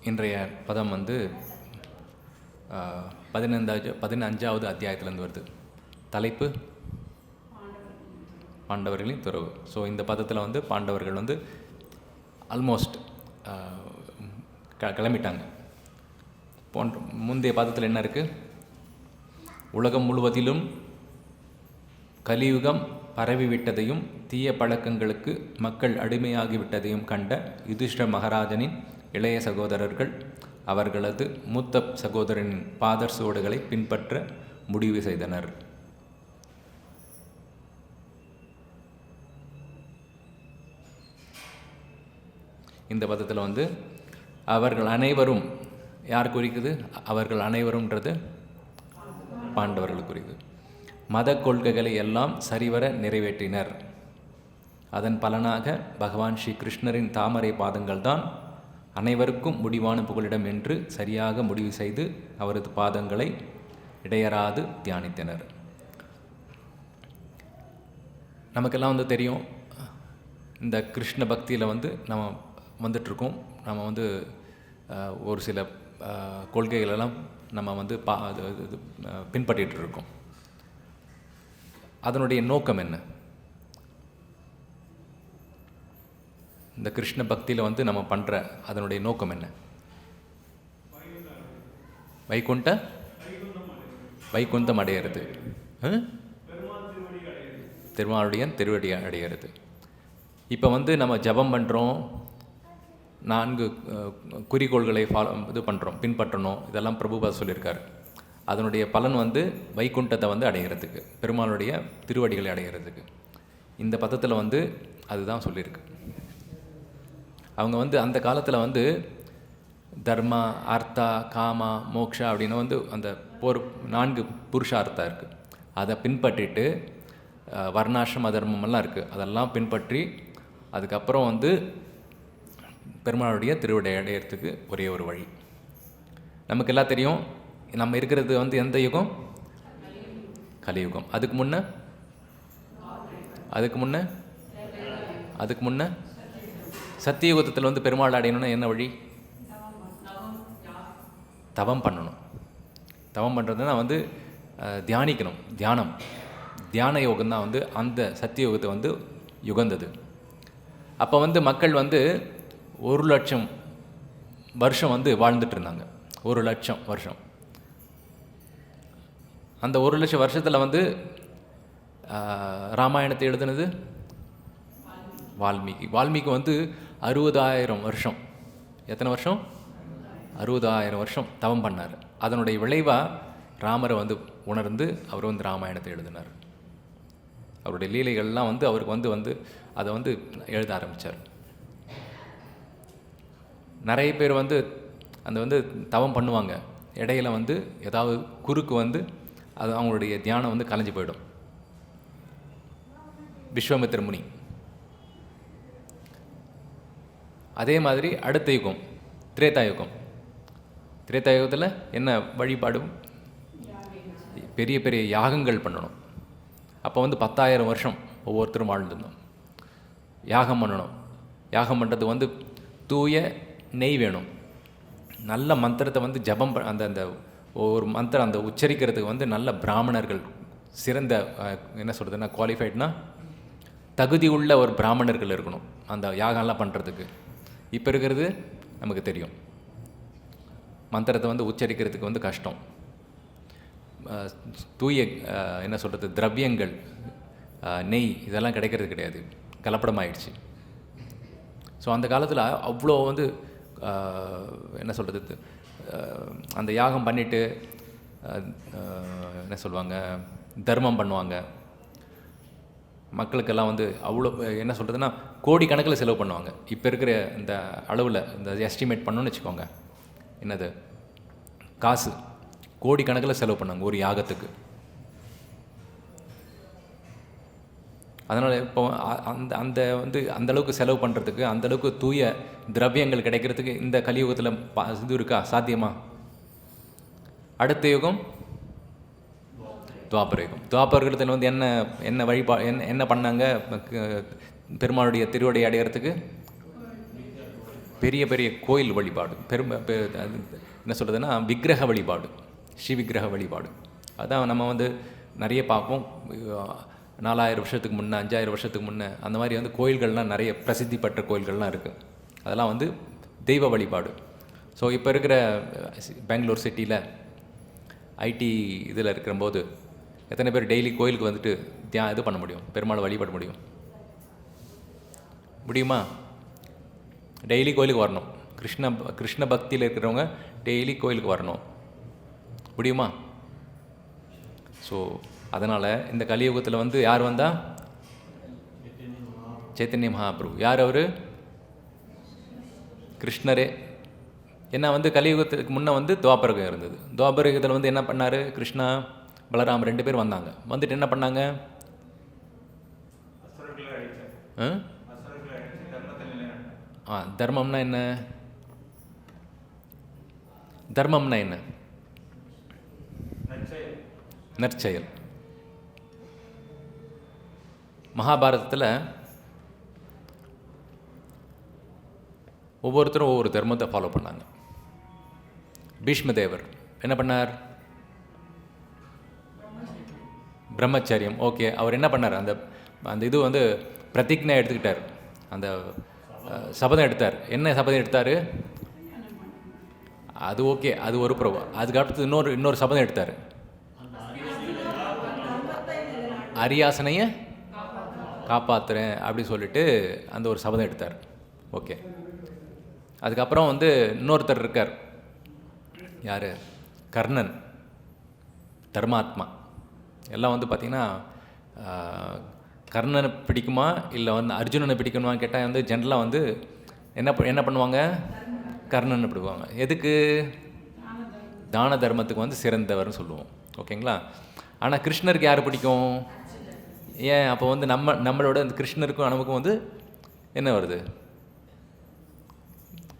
இன்றைய பதம் வந்து 15வது அத்தியாயத்திலேருந்து வருது. தலைப்பு பாண்டவர்களின் துறவு. ஸோ இந்த பதத்தில் வந்து பாண்டவர்கள் வந்து ஆல்மோஸ்ட் கிளம்பிட்டாங்க. முந்தைய பதத்தில் என்ன இருக்குது? உலகம் முழுவதிலும் கலியுகம் பரவிவிட்டதையும் தீய பழக்கங்களுக்கு மக்கள் அடிமையாகிவிட்டதையும் கண்ட யுதிஷ்டிர மகாராஜனின் இளைய சகோதரர்கள் அவர்களது மூத்த சகோதரனின் பாதர் சுவடுகளை பின்பற்ற முடிவு செய்தனர். இந்த பதத்தில் வந்து அவர்கள் அனைவரும் யார் குறிக்குது? அவர்கள் அனைவரும்ன்றது பாண்டவர்கள் குறிக்குது. மத கொள்கைகளை எல்லாம் சரிவர நிறைவேற்றினர். அதன் பலனாக பகவான் ஸ்ரீ கிருஷ்ணரின் தாமரை பாதங்கள் தான் அனைவருக்கும் முடிவான புகலிடம் என்று சரியாக முடிவு செய்து அவரது பாதங்களை இடையறாது தியானித்தனர். நமக்கெல்லாம் வந்து தெரியும், இந்த கிருஷ்ண பக்தியில் வந்து நம்ம வந்துட்டுருக்கோம். நம்ம வந்து ஒரு சில கொள்கைகளெல்லாம் நம்ம வந்து பின்பற்றிட்டு இருக்கோம். அதனுடைய நோக்கம் என்ன? இந்த கிருஷ்ண பக்தியில் வந்து நம்ம பண்ணுற அதனுடைய நோக்கம் என்ன? வைகுண்டம் அடையிறது, திருமாலுடைய திருவடி அடையிறது. இப்போ வந்து நம்ம ஜபம் பண்ணுறோம், 4 குறிக்கோள்களை பின்பற்றணும். இதெல்லாம் பிரபுபாத் சொல்லியிருக்காரு. அதனுடைய பலன் வந்து வைகுண்டத்தை வந்து அடைகிறதுக்கு, பெருமாளுடைய திருவடிகளை அடைகிறதுக்கு. இந்த பதத்தில் வந்து அதுதான் சொல்லியிருக்கு. அவங்க வந்து அந்த காலத்தில் வந்து தர்மா, அர்த்தா, காமா, மோக்ஷா அப்படின்னு வந்து அந்த 4 புருஷார்த்தம் இருக்குது. அதை பின்பற்றிட்டு வர்ணாசிரம தர்மமெல்லாம் இருக்குது, அதெல்லாம் பின்பற்றி அதுக்கப்புறம் வந்து பெருமாளுடைய திருவடி அடையிறதுக்கு ஒரே ஒரு வழி. நமக்கு எல்லாம் தெரியும், நம்ம இருக்கிறது வந்து எந்த யுகம்? கலியுகம். அதுக்கு முன்ன சத்தியுகத்தில் வந்து பெருமாள் அடையணும்னா என்ன வழி? தவம் பண்ணணும். தவம் பண்ணுறதுனா வந்து தியானிக்கணும். தியான யோகம்தான் வந்து அந்த சத்தியுகத்தை வந்து யுகந்தது. அப்போ வந்து மக்கள் வந்து 1,00,000 வருஷம் வந்து வாழ்ந்துட்டு இருந்தாங்க. 1,00,000 வருஷம். அந்த 1,00,000 வருஷத்தில் வந்து ராமாயணத்தை எழுதுனது வால்மீகி வந்து 60,000 வருஷம். எத்தனை வருஷம்? 60,000 வருஷம் தவம் பண்ணார். அதனுடைய விளைவாக ராமரை வந்து உணர்ந்து அவர் வந்து ராமாயணத்தை எழுதினார். அவருடைய லீலைகள்லாம் வந்து அவருக்கு வந்து அதை வந்து எழுத ஆரம்பித்தார். நிறைய பேர் வந்து வந்து தவம் பண்ணுவாங்க. இடையில வந்து ஏதாவது குறுக்கு வந்து அது அவங்களுடைய தியானம் வந்து கலைஞ்சு போயிடும். விஸ்வாமித்திர முனி. அதே மாதிரி அடுத்த யுகம் திரேதாயுகத்தில் என்ன வழிபாடும்? பெரிய பெரிய யாகங்கள் பண்ணணும். அப்போ வந்து 10,000 வருஷம் ஒவ்வொருத்தரும் வாழ்ந்துருந்தோம். யாகம் பண்ணணும். யாகம் பண்ணுறது வந்து தூய நெய் வேணும். நல்ல மந்திரத்தை வந்து ஜபம் அந்த ஒரு மந்திரம் அந்த உச்சரிக்கிறதுக்கு வந்து நல்ல பிராமணர்கள், சிறந்த என்ன சொல்கிறதுன்னா குவாலிஃபைட்னா தகுதி உள்ள ஒரு பிராமணர்கள் இருக்கணும் அந்த யாகம்லாம் பண்ணுறதுக்கு. இப்போ இருக்கிறது நமக்கு தெரியும், மந்திரத்தை வந்து உச்சரிக்கிறதுக்கு வந்து கஷ்டம். தூய என்ன சொல்கிறது திரவியங்கள், நெய் இதெல்லாம் கிடைக்கிறது கிடையாது, கலப்படமாயிடுச்சு. ஸோ அந்த காலத்தில் அவ்வளோ வந்து என்ன சொல்கிறது அந்த யாகம் பண்ணிவிட்டு என்ன சொல்லுவாங்க, தர்மம் பண்ணுவாங்க. மக்களுக்கெல்லாம் வந்து அவ்வளோ என்ன சொல்கிறதுன்னா கோடிக்கணக்கில் செலவு பண்ணுவாங்க. இப்போ இருக்கிற இந்த அளவில் இந்த எஸ்டிமேட் பண்ணணும்னு வச்சுக்கோங்க, என்னது காசு கோடிக்கணக்கில் செலவு பண்ணாங்க ஒரு யாகத்துக்கு. அதனால் இப்போ அந்த வந்து அந்தளவுக்கு செலவு பண்ணுறதுக்கு, அந்தளவுக்கு தூய திரவியங்கள் கிடைக்கிறதுக்கு இந்த கலியுகத்தில் இது இருக்கா? சாத்தியமா? அடுத்த யுகம் துவாபர யுகம். துவாபர யுகத்தில் வந்து என்ன என்ன பண்ணாங்க பெருமாளுடைய திருவடி அடையிறதுக்கு? பெரிய பெரிய கோயில் வழிபாடு, என்ன சொல்கிறதுன்னா விக்கிரக வழிபாடு, ஸ்ரீ விக்கிரக வழிபாடு. அதான் நம்ம வந்து நிறைய பார்ப்போம். 4000 வருஷத்துக்கு முன்னே, 5000 வருஷத்துக்கு முன்னே அந்த மாதிரி வந்து கோயில்கள்லாம் நிறைய பிரசித்தி பெற்ற கோயில்கள்லாம் இருக்குது. அதெல்லாம் வந்து தெய்வ வழிபாடு. ஸோ இப்போ இருக்கிற பெங்களூர் சிட்டியில் ஐடி இதில் இருக்கிறபோது எத்தனை பேர் டெய்லி கோயிலுக்கு வந்துட்டு இது பண்ண முடியும், பெருமாளை வழிபட முடியும்? முடியுமா? டெய்லி கோயிலுக்கு வரணும். கிருஷ்ண பக்தியில் இருக்கிறவங்க டெய்லி கோயிலுக்கு வரணும். முடியுமா? ஸோ அதனால் இந்த கலியுகத்தில் வந்து யார் வந்தா? சைத்தன்ய மகாபிரபு. யார் அவர்? கிருஷ்ணரே. ஏன்னா வந்து கலியுகத்துக்கு முன்னே வந்து துவாபரகம் இருந்தது. துவாபரகத்தில் வந்து என்ன பண்ணார்? கிருஷ்ணா பலராம் 2 பேர் வந்தாங்க. வந்துட்டு என்ன பண்ணாங்க? தர்மம்னா என்ன? தர்மம்னா என்ன? நற்செயல். மகாபாரதத்தில் ஒவ்வொருத்தரும் ஒவ்வொரு தர்மத்தை ஃபாலோ பண்ணாங்க. பீஷ்மதேவர் என்ன பண்ணார்? பிரம்மச்சரியம். ஓகே, அவர் என்ன பண்ணார்? அந்த இது வந்து பிரதிஜ்ஞை எடுத்துக்கிட்டார், அந்த சபதம் எடுத்தார். என்ன சபதம் எடுத்தார்? அது ஓகே, அது ஒரு ப்ரோ. அதுக்கு அடுத்து இன்னொரு சபதம் எடுத்தார். அரியாசனையை காப்பாற்றுறேன் அப்படி சொல்லிட்டு அந்த ஒரு சபதம் எடுத்தார். ஓகே. அதுக்கப்புறம் வந்து இன்னொருத்தர் இருக்கார். யார்? கர்ணன், தர்மாத்மா. எல்லாம் வந்து பார்த்திங்கன்னா கர்ணனை பிடிக்குமா இல்லை வந்து அர்ஜுனனை பிடிக்கணுமான்னு கேட்டால் வந்து ஜென்ரலாக வந்து என்ன பண்ணுவாங்க? கர்ணனை பிடிக்குவாங்க. எதுக்கு? தான தர்மத்துக்கு வந்து சிறந்தவர்னு சொல்லுவோம். ஓகேங்களா? ஆனால் கிருஷ்ணருக்கு யார் பிடிக்கும்? ஏன் அப்போ வந்து நம்மளோட அந்த கிருஷ்ணருக்கும் நமக்கும் வந்து என்ன வருது?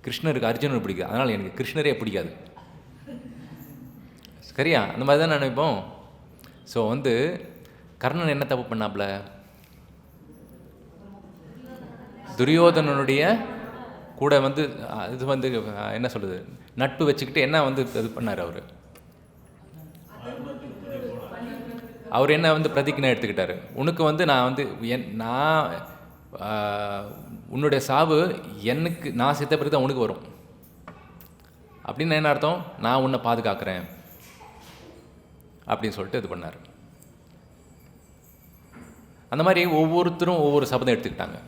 கிருஷ்ணருக்கு அர்ஜுனன் பிடிக்குது, அதனால் எனக்கு கிருஷ்ணரே பிடிக்காது. சரியா? அந்த மாதிரி தான் நினைப்போம். ஸோ வந்து கர்ணன் என்ன தப்பு பண்ணாப்புல? துரியோதனனுடைய கூட வந்து இது வந்து என்ன சொல்கிறது, நட்பு வச்சுக்கிட்டு என்ன வந்து இது பண்ணார்? அவர் என்ன வந்து பிரதிஜ்ஞை எடுத்துக்கிட்டார். உனக்கு வந்து நான் வந்து உன்னுடைய சாவு எனக்கு, நான் செத்த பிறகு தான் உனக்கு வரும் அப்படின்னு என்ன அர்த்தம்? நான் உன்னை பாதுகாக்கிறேன் அப்படின்னு சொல்லிட்டு இது பண்ணார். அந்த மாதிரி ஒவ்வொருத்தரும் ஒவ்வொரு சபதம் எடுத்துக்கிட்டாங்க.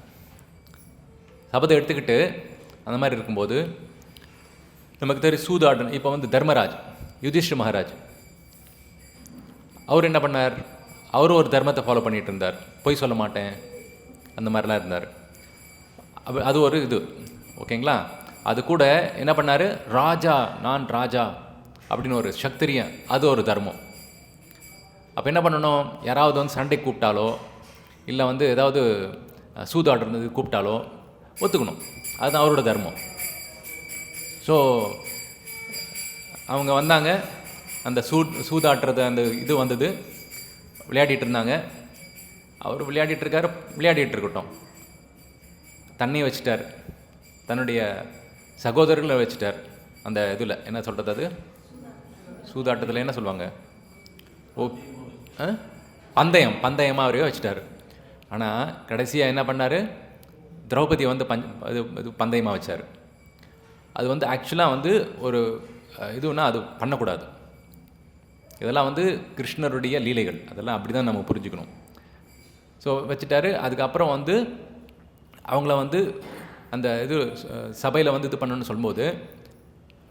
சபதம் எடுத்துக்கிட்டு அந்த மாதிரி இருக்கும்போது நமக்கு தெரியும் சூதாட்டன். இப்போ வந்து தர்மராஜ், யுதிஷ்டிர மகாராஜ், அவர் என்ன பண்ணார்? அவரும் ஒரு தர்மத்தை ஃபாலோ பண்ணிகிட்டு இருந்தார். பொய் சொல்ல மாட்டேன் அந்த மாதிரிலாம் இருந்தார். அது ஒரு இது. ஓகேங்களா? அது கூட என்ன பண்ணார்? ராஜா, நான் ராஜா அப்படின்னு ஒரு சக்திரியன், அது ஒரு தர்மம். அப்போ என்ன பண்ணணும்? யாராவது வந்து சண்டை கூப்பிட்டாலோ இல்லை வந்து ஏதாவது சூதாடுறது கூப்பிட்டாலோ ஒத்துக்கணும். அதுதான் அவரோட தர்மம். ஸோ அவங்க வந்தாங்க, அந்த சூதாட்டுறது அந்த இது வந்தது, விளையாடிட்டு இருந்தாங்க. அவர் விளையாடிட்டுருக்காரு, விளையாடிட்டு இருக்கட்டும். தண்ணியை வச்சுட்டார், தன்னுடைய சகோதரர்களை வச்சுட்டார். அந்த இதில் என்ன சொல்கிறது, அது சூதாட்டத்தில் என்ன சொல்லுவாங்க? பந்தயமாக அவரே வச்சுட்டார். ஆனால் கடைசியாக என்ன பண்ணார்? திரௌபதியை வந்து இது பந்தயமாக வச்சார். அது வந்து ஆக்சுவலாக வந்து ஒரு இதுன்னா அது பண்ணக்கூடாது. இதெல்லாம் வந்து கிருஷ்ணருடைய லீலைகள், அதெல்லாம் அப்படி தான் நம்ம புரிஞ்சுக்கணும். ஸோ வச்சுட்டாரு. அதுக்கப்புறம் வந்து அவங்கள வந்து அந்த இது சபையில் வந்து இது பண்ணணும்னு சொல்லும்போது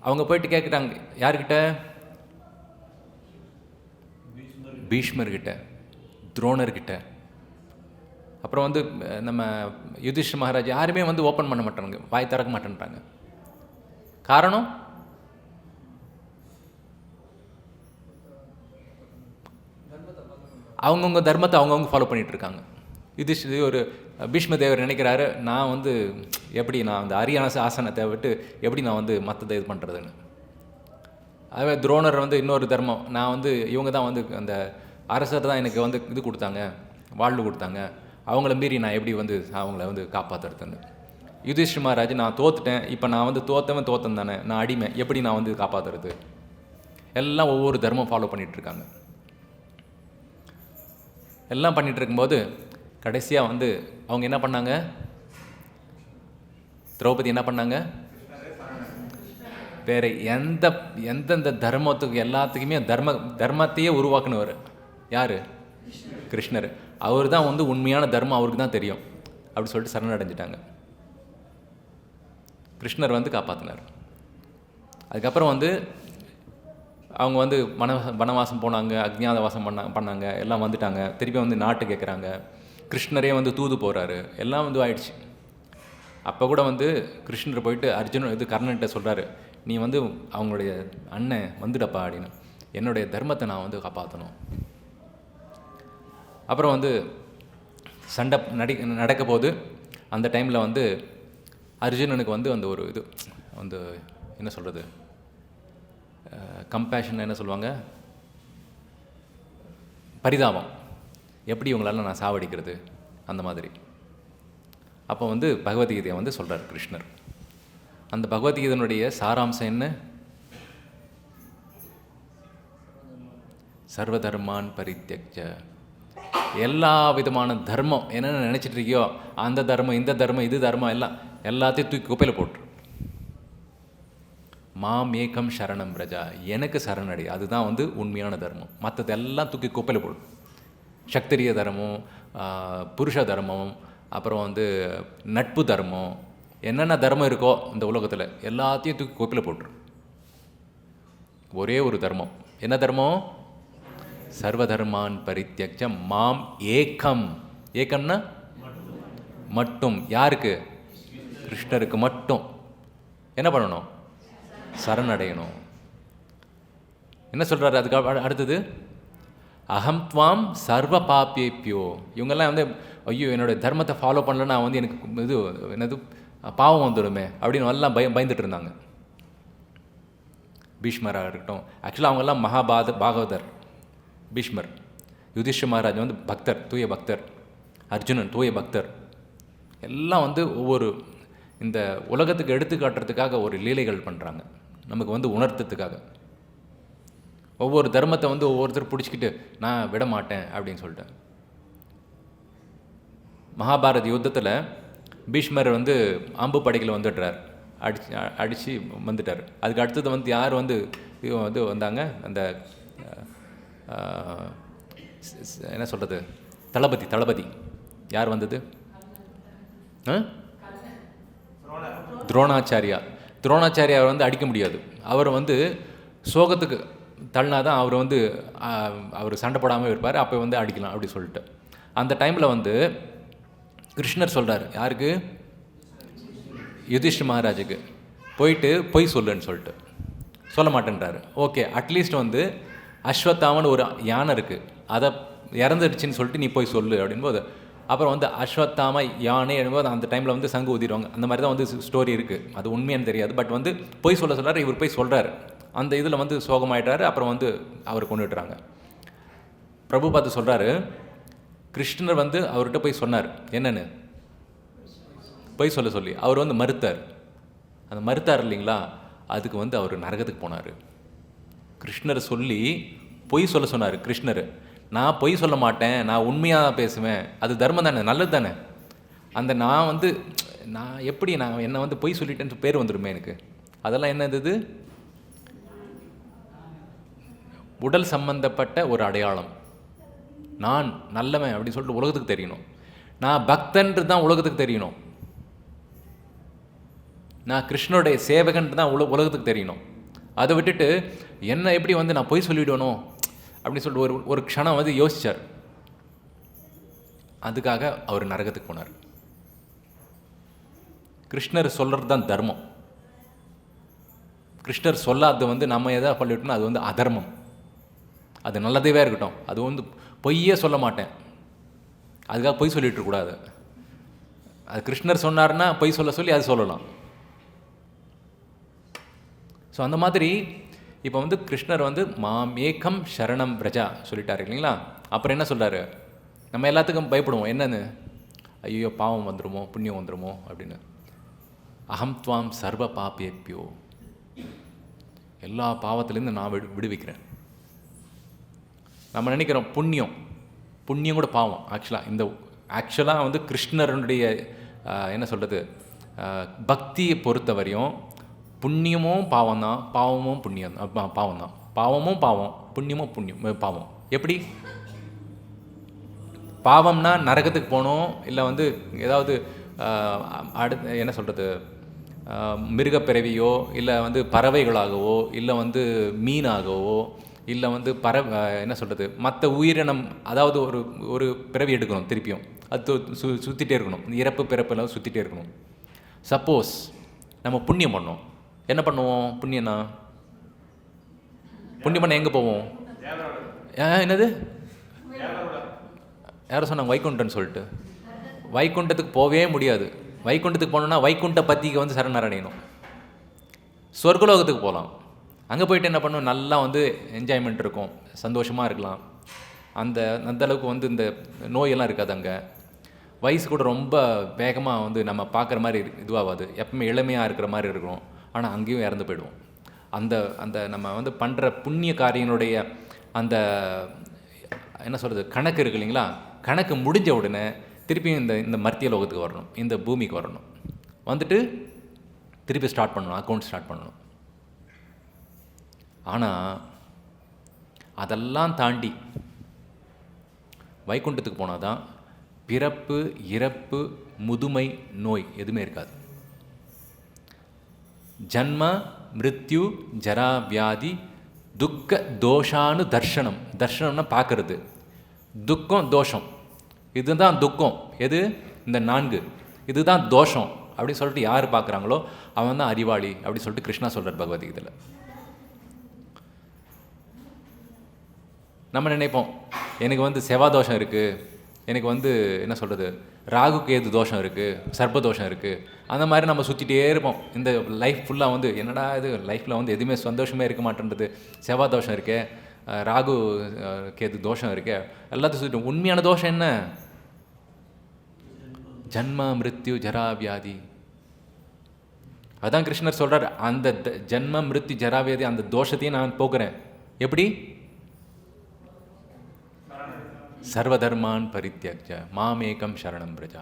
அவங்க போயிட்டு கேட்குறாங்க. யார்கிட்ட? பீஷ்மர்கிட்ட, துரோணர்கிட்ட. அப்புறம் வந்து நம்ம யுதிஷ்டிர மகாராஜ் யாருமே வந்து ஓப்பன் பண்ண மாட்டாங்க, வாய் திறக்க மாட்டேன்றாங்க. காரணம்? அவங்கவுங்க தர்மத்தை அவங்கவுங்க ஃபாலோ பண்ணிகிட்ருக்காங்க. இது ஒரு பீஷ்மதேவர் நினைக்கிறாரு, நான் வந்து எப்படி நான் அந்த ஆசனத்தை விட்டு எப்படி நான் வந்து மற்றதை இது பண்ணுறதுன்னு. அதுவே துரோணர் வந்து இன்னொரு தர்மம், நான் வந்து இவங்க தான் வந்து அந்த அரசர் தான் எனக்கு வந்து இது கொடுத்தாங்க, வாழ்வு கொடுத்தாங்க, அவங்கள மீறி நான் எப்படி வந்து அவங்கள வந்து காப்பாற்றுறதுன்னு. யுதிஷ்டிர மகாராஜ் நான் தோத்துட்டேன், இப்போ நான் வந்து தோத்தன் தானே, நான் அடிமை, எப்படி நான் வந்து காப்பாற்றுறது? எல்லாம் ஒவ்வொரு தர்மம் ஃபாலோ பண்ணிகிட்ருக்காங்க. எல்லாம் பண்ணிகிட்டு இருக்கும்போது கடைசியாக வந்து அவங்க என்ன பண்ணாங்க, திரௌபதி என்ன பண்ணாங்க, வேறு எந்தெந்த தர்மத்துக்கு எல்லாத்துக்குமே தர்மத்தையே உருவாக்குனவர் யார்? கிருஷ்ணர். அவர் தான் வந்து உண்மையான தர்மம் அவருக்கு தான் தெரியும் அப்படி சொல்லிட்டு சரணடைஞ்சிட்டாங்க. கிருஷ்ணர் வந்து காப்பாற்றினார். அதுக்கப்புறம் வந்து அவங்க வந்து வனவாசம் போனாங்க, அஜ்ஞாதவாசம் பண்ணாங்க, எல்லாம் வந்துட்டாங்க. திருப்பி வந்து நாட்டு கேட்குறாங்க. கிருஷ்ணரே வந்து தூது போகிறாரு, எல்லாம் வந்து ஆயிடுச்சு. அப்போ கூட வந்து கிருஷ்ணர் போயிட்டு அர்ஜுனன் கர்ணன்கிட்ட சொல்கிறாரு, நீ வந்து அவங்களுடைய அண்ணன் வந்துடப்பா அப்படின்னு, என்னுடைய தர்மத்தை நான் வந்து காப்பாற்றணும். அப்புறம் வந்து சண்டை நடக்க போது அந்த டைமில் வந்து அர்ஜுனனுக்கு வந்து அந்த ஒரு இது வந்து என்ன சொல்கிறது, கம்பேஷன் என்ன சொல்லுவாங்க, பரிதாபம், எப்படி இவங்களால நான் சாவடிக்கிறது அந்த மாதிரி. அப்போ வந்து பகவத்கீதையை வந்து சொல்கிறார் கிருஷ்ணர். அந்த பகவத்கீதையினுடைய சாராம்சம் என்ன? சர்வதர்மான் பரித்யக்ஜ, எல்லா விதமான தர்மம் என்னென்ன நினச்சிட்டு இருக்கியோ அந்த தர்மம், இந்த தர்மம், இது தர்மம், எல்லாத்தையும் தூக்கி குப்பையில் போட்டு மாம் ஏகம் சரணம் பிரஜா, எனக்கு சரணடை, அதுதான் வந்து உண்மையான தர்மம். மற்றதெல்லாம் தூக்கி குப்பையில் போடும். சக்திரிய தர்மம், புருஷ தர்மம், அப்புறம் வந்து நட்பு தர்மம், என்னென்ன தர்மம் இருக்கோ இந்த உலகத்தில் எல்லாத்தையும் தூக்கி குப்பையில் போட்டுரு. ஒரே ஒரு தர்மம், என்ன தர்மம்? சர்வதர்மான் பரித்யக்ஜ மாம் ஏகம். ஏகம்னா மட்டும். யாருக்கு? கிருஷ்ணருக்கு மட்டும். என்ன பண்ணணும்? சரணடையணும். என்ன சொல்கிறாரு அதுக்கு அடுத்தது? அகம் துவாம் சர்வ பாப்பேப்பியோ. இவங்கெல்லாம் வந்து ஐயோ என்னுடைய தர்மத்தை ஃபாலோ பண்ணலன்னா வந்து எனக்கு இது என்னது பாவம் வந்துடுமே அப்படின்னு எல்லாம் பயந்துட்டு இருந்தாங்க. பீஷ்மராக இருக்கட்டும், ஆக்சுவலாக அவங்கெல்லாம் பாகவதர். பீஷ்மர், யுதிஷ்டிர மகாராஜ் வந்து பக்தர், தூய பக்தர். அர்ஜுனன் தூய பக்தர். எல்லாம் வந்து ஒவ்வொரு இந்த உலகத்துக்கு எடுத்துக்காட்டுறதுக்காக ஒரு லீலைகள் பண்ணுறாங்க, நமக்கு வந்து உணர்த்ததுக்காக. ஒவ்வொரு தர்மத்தை வந்து ஒவ்வொருத்தர் பிடிச்சிக்கிட்டு நான் விட மாட்டேன் அப்படின்னு சொல்லிட்டேன். மகாபாரத யுத்தத்தில் பீஷ்மர் வந்து அம்பு படைகள் வந்துடுறார், அடித்து வந்துட்டார். அதுக்கு அடுத்தது வந்து யார் வந்து வந்தாங்க, அந்த என்ன சொல்கிறது, தளபதி யார் வந்தது? துரோணாச்சாரியா வந்து அடிக்க முடியாது. அவர் வந்து சோகத்துக்கு தள்ளினாதான் அவர் வந்து அவர் சண்டை போடாமல் இருப்பார், அப்போ வந்து அடிக்கலாம் அப்படி சொல்லிட்டு. அந்த டைமில் வந்து கிருஷ்ணர் சொல்கிறார் யாருக்கு? யுதிஷ்டிர மகாராஜுக்கு போயிட்டு பொய் சொல்லுன்னு சொல்லிட்டு. சொல்ல மாட்டேன்றாரு. ஓகே, அட்லீஸ்ட் வந்து அஸ்வத்தாமன்னு ஒரு யானை இருக்குது, அதை இறந்துடுச்சின்னு சொல்லிட்டு நீ போய் சொல்லு அப்படின்போது, அப்புறம் வந்து அஸ்வத்தாம யானை என்பது அந்த டைமில் வந்து சங்கு ஊதிடுவாங்க. அந்த மாதிரி தான் வந்து ஸ்டோரி இருக்குது. அது உண்மையானு தெரியாது. பட் வந்து போய் சொல்கிறார். இவர் போய் சொல்கிறார். அந்த இதில் வந்து சோகமாயிட்டார். அப்புறம் வந்து அவர் கொண்டுட்டுறாங்க. பிரபு பார்த்து சொல்கிறாரு, கிருஷ்ணர் வந்து அவர்கிட்ட போய் சொன்னார் என்னென்னு போய் சொல்லி. அவர் வந்து மறுத்தார். அந்த மறுத்தார் இல்லைங்களா, அதுக்கு வந்து அவர் நரகத்துக்கு போனார். கிருஷ்ணர் சொல்லி பொய் சொல்ல சொன்னார். கிருஷ்ணர், நான் பொய் சொல்ல மாட்டேன், நான் உண்மையாக தான் பேசுவேன், அது தர்மம் தானே, நல்லது தானே. அந்த நான் வந்து எப்படி என்னை வந்து பொய் சொல்லிட்டேன்னு பேர் வந்துடுமே எனக்கு. அதெல்லாம் என்னது? உடல் சம்பந்தப்பட்ட ஒரு அடையாளம். நான் நல்லவன் அப்படின்னு சொல்லிட்டு உலகத்துக்கு தெரியணும். நான் பக்தன்றது தான் உலகத்துக்கு தெரியணும். நான் கிருஷ்ணனுடைய சேவகன் தான் உலகத்துக்கு தெரியணும். அதை விட்டுட்டு என்ன எப்படி வந்து நான் பொய் சொல்லிவிடணும் அப்படின்னு சொல்லிட்டு ஒரு க்ஷணம் வந்து யோசித்தார். அதுக்காக அவர் நரகத்துக்கு போனார். கிருஷ்ணர் சொல்கிறது தான் தர்மம். கிருஷ்ணர் சொல்லாத வந்து நம்ம எதாவது பண்ணிவிட்டோம்னா அது வந்து அதர்மம். அது நல்லதேவே இருக்கட்டும், அது வந்து பொய்யே சொல்ல மாட்டேன், அதுக்காக பொய் சொல்லிட்டு இருக்கக்கூடாது. அது கிருஷ்ணர் சொன்னார்னா பொய் சொல்லி அது சொல்லலாம். ஸோ அந்த மாதிரி இப்போ வந்து கிருஷ்ணர் வந்து மாமேகம் சரணம் பிரஜா சொல்லிட்டாரு இல்லைங்களா. அப்புறம் என்ன சொல்கிறாரு? நம்ம எல்லாத்துக்கும் பயப்படுவோம். என்னன்னு? ஐயோ பாவம் வந்துடுமோ புண்ணியம் வந்துடுமோ அப்படின்னு. அகம் துவாம் சர்வ பாப்பேப்பியோ, எல்லா பாவத்திலேருந்து நான் விடுவிக்கிறேன். நம்ம நினைக்கிறோம் புண்ணியம் கூட பாவம். ஆக்சுவலாக வந்து கிருஷ்ணருடைய என்ன சொல்கிறது, பக்தியை பொறுத்தவரையும் புண்ணியமும் பாவம் தான், பாவமும் புண்ணியம் பாவம் தான். பாவமும் பாவம், புண்ணியமும் பாவம். எப்படி? பாவம்னா நரகத்துக்கு போகணும், இல்லை வந்து ஏதாவது என்ன சொல்கிறது, மிருகப்பிறவியோ, இல்லை வந்து பறவைகளாகவோ, இல்லை வந்து மீனாகவோ, இல்லை வந்து என்ன சொல்கிறது, மற்ற உயிரினம், அதாவது ஒரு பிறவி எடுக்கணும் திருப்பியும். அது சுற்றிட்டே இருக்கணும், இறப்பு பிறப்பெல்லாம் சுற்றிட்டே இருக்கணும். சப்போஸ் நம்ம புண்ணியம் பண்ணோம், என்ன பண்ணுவோம்? புண்ணியம் பண்ண எங்கே போவோம்? என்னது யாரும் சொன்னாங்க வைகுண்டன்னு சொல்லிட்டு? வைகுண்டத்துக்கு போகவே முடியாது. வைகுண்டத்துக்கு போனோம்னா வைகுண்ட பத்திக்கு வந்து சரணடையணும். சொர்க்கலோகத்துக்கு போகலாம். அங்கே போயிட்டு என்ன பண்ணணும், நல்லா வந்து என்ஜாய்மெண்ட் இருக்கும், சந்தோஷமாக இருக்கலாம். அந்த அளவுக்கு வந்து இந்த நோயெல்லாம் இருக்காது. அங்கே வயசு கூட ரொம்ப வேகமாக வந்து நம்ம பார்க்குற மாதிரி இதுவாகாது, எப்பவுமே இளமையாக இருக்கிற மாதிரி இருக்கும். ஆனால் அங்கேயும் இறந்து போயிடுவோம். அந்த நம்ம வந்து பண்ணுற புண்ணிய காரியங்களுடைய அந்த என்ன சொல்கிறது கணக்கு இருக்குது இல்லைங்களா, கணக்கு முடிஞ்ச உடனே திருப்பியும் இந்த மர்த்திய லோகத்துக்கு வரணும், இந்த பூமிக்கு வரணும். வந்துட்டு திருப்பி ஸ்டார்ட் பண்ணணும், அக்கௌண்ட் ஸ்டார்ட் பண்ணணும். ஆனால் அதெல்லாம் தாண்டி வைகுண்டத்துக்கு போனால் தான் பிறப்பு, இறப்பு, முதுமை, நோய் எதுவுமே இருக்காது. ஜன்ம, மிருத்யு, ஜரா, வியாதி, துக்க, தோஷானு தர்ஷனம். தர்ஷனம்னா பார்க்கறது, துக்கம், தோஷம். இதுதான் துக்கம். எது? இந்த 4. இதுதான் தோஷம் அப்படின்னு சொல்லிட்டு யார் பார்க்குறாங்களோ அவன் தான் அறிவாளி அப்படின்னு சொல்லிட்டு கிருஷ்ணா சொல்கிறார் பகவத்கீதையில். நம்ம நினைப்போம், எனக்கு வந்து செவ்வாய் தோஷம் இருக்குது, எனக்கு வந்து என்ன சொல்கிறது ராகு கேது தோஷம் இருக்குது, சர்ப்ப தோஷம் இருக்குது. அந்த மாதிரி நம்ம சுற்றிட்டே இருப்போம் இந்த லைஃப் ஃபுல்லாக. வந்து என்னடா இது லைஃப்பில் வந்து எதுவுமே சந்தோஷமே இருக்க மாட்டேன்றது, செவ்வாய் தோஷம் இருக்கே, ராகு கேது தோஷம் இருக்கே, எல்லாத்தையும் சுற்றிட்டோம். உண்மையான தோஷம் என்ன? ஜன்ம, மிருத்யு, ஜரா, வியாதி. அதான் கிருஷ்ணர் சொல்கிறார், அந்த ஜன்ம, மிருத்யு, ஜரா, வியாதி அந்த தோஷத்தையும் நான் போக்குறேன். எப்படி? சர்வதர்மான் பரித்யஜ மாமேகம் சரணம் பிரஜா.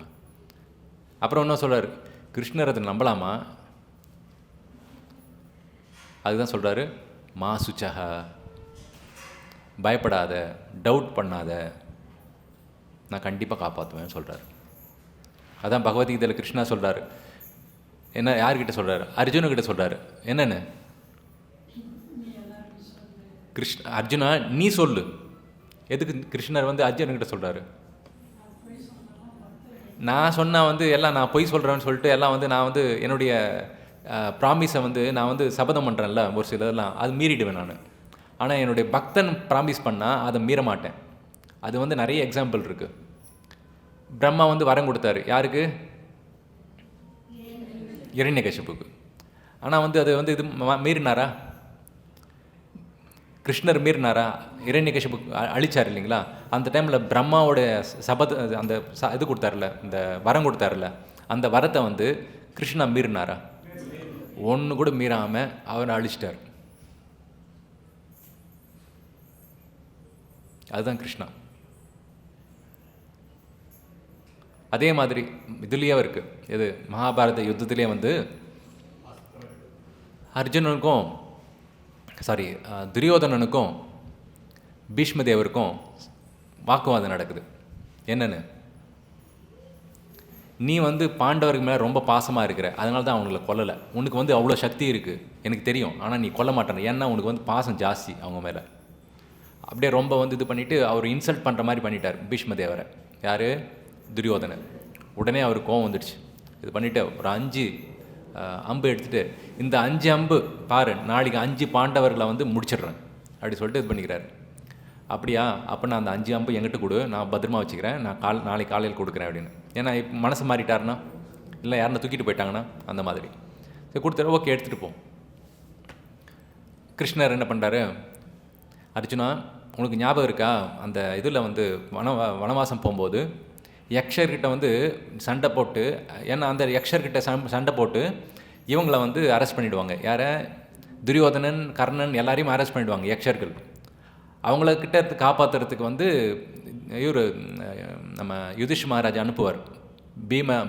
அப்புறம் என்ன சொல்கிறார் கிருஷ்ணர், அதை நம்பலாமா? அதுதான் சொல்கிறாரு, மா சுச்சக, பயப்படாத, டவுட் பண்ணாத, நான் கண்டிப்பாக காப்பாற்றுவேன் சொல்கிறார். அதான் பகவத்கீதையில் கிருஷ்ணா சொல்கிறார். என்ன, யார்கிட்ட சொல்கிறார்? அர்ஜுனகிட்ட சொல்கிறார். என்னென்னு? அர்ஜுனா நீ சொல்லு. எதுக்கு கிருஷ்ணர் வந்து அர்ஜுனகிட்ட சொல்கிறாரு? நான் சொன்னால் வந்து எல்லாம் நான் பொய் சொல்கிறேன்னு சொல்லிட்டு எல்லாம் வந்து நான் வந்து என்னுடைய ப்ராமிஸை வந்து நான் வந்து சபதம் பண்ணுறேன்ல, ஒரு சிலதெல்லாம் அது மீறிடுவேன் நான். ஆனால் என்னுடைய பக்தன் ப்ராமிஸ் பண்ணால் அதை மீற மாட்டேன். அது வந்து நிறைய எக்ஸாம்பிள் இருக்குது. பிரம்மா வந்து வரம் கொடுத்தாரு யாருக்கு? இரண்யகசிபுக்கு. ஆனால் வந்து அது வந்து இது மீறினாரா? கிருஷ்ணர் மீறினாரா? இரண்யகசிபு அழிச்சார் இல்லைங்களா? அந்த டைமில் பிரம்மாவோட அந்த இது கொடுத்தாருல, இந்த வரம் கொடுத்தாருல, அந்த வரத்தை வந்து கிருஷ்ணா மீறினாரா? ஒன்று கூட மீறாமல் அவரை அழிச்சிட்டார். அதுதான் கிருஷ்ணா. அதே மாதிரி இதுலேயே இருக்குது, எது மகாபாரத யுத்தத்திலே வந்து அர்ஜுனனுக்கும் துரியோதனனுக்கும் பீஷ்மதேவருக்கும் வாக்குவாதம் நடக்குது. என்னன்னு, நீ வந்து பாண்டவருக்கு மேலே ரொம்ப பாசமாக இருக்கிற, அதனால தான் அவங்கள கொல்லலை. உனக்கு வந்து அவ்வளோ சக்தி இருக்குது எனக்கு தெரியும், ஆனால் நீ கொல்ல மாட்டேன், ஏன்னா உனக்கு வந்து பாசம் ஜாஸ்தி அவங்க மேலே. அப்படியே ரொம்ப வந்து இது பண்ணிவிட்டு அவர் இன்சல்ட் பண்ணுற மாதிரி பண்ணிட்டார் பீஷ்மதேவரை. யார்? துரியோதனன். உடனே அவர் கோவம் வந்துடுச்சு. இது பண்ணிவிட்டு ஒரு 5 அம்பு எடுத்துகிட்டு, இந்த 5 அம்பு பாரு, நாளைக்கு 5 பாண்டவர்களை வந்து முடிச்சிடுறேன் அப்படி சொல்லிட்டு இது பண்ணிக்கிறாரு. அப்படியா? அப்போ நான் அந்த 5 அம்பு எங்கிட்ட கொடு, நான் பத்திரமா வச்சுக்கிறேன், நான் நாளைக்கு காலையில் கொடுக்குறேன் அப்படின்னு. ஏன்னா இப்போ மனசு மாறிட்டாருன்னா, இல்லை யாருன்னா தூக்கிட்டு போயிட்டாங்கன்னா அந்த மாதிரி. சரி கொடுத்துரு, ஓகே எடுத்துகிட்டு போ. கிருஷ்ணர் என்ன பண்ணுறாரு, அர்ஜுனா உனக்கு ஞாபகம் இருக்கா, அந்த இதில் வந்து வனவாசம் போகும்போது யக்ஷர்கிட்ட வந்து சண்டை போட்டு, ஏன்னா அந்த யக்ஷர்கிட்ட சண்டை போட்டு இவங்கள வந்து அரெஸ்ட் பண்ணிவிடுவாங்க. யாரை? துரியோதனன், கர்ணன் எல்லாரையும் அரெஸ்ட் பண்ணிவிடுவாங்க யக்ஷர்கள். அவங்களக்கிட்ட காப்பாற்றுறதுக்கு வந்து இவர் நம்ம யுதிஷ் மகாராஜா அனுப்புவார்.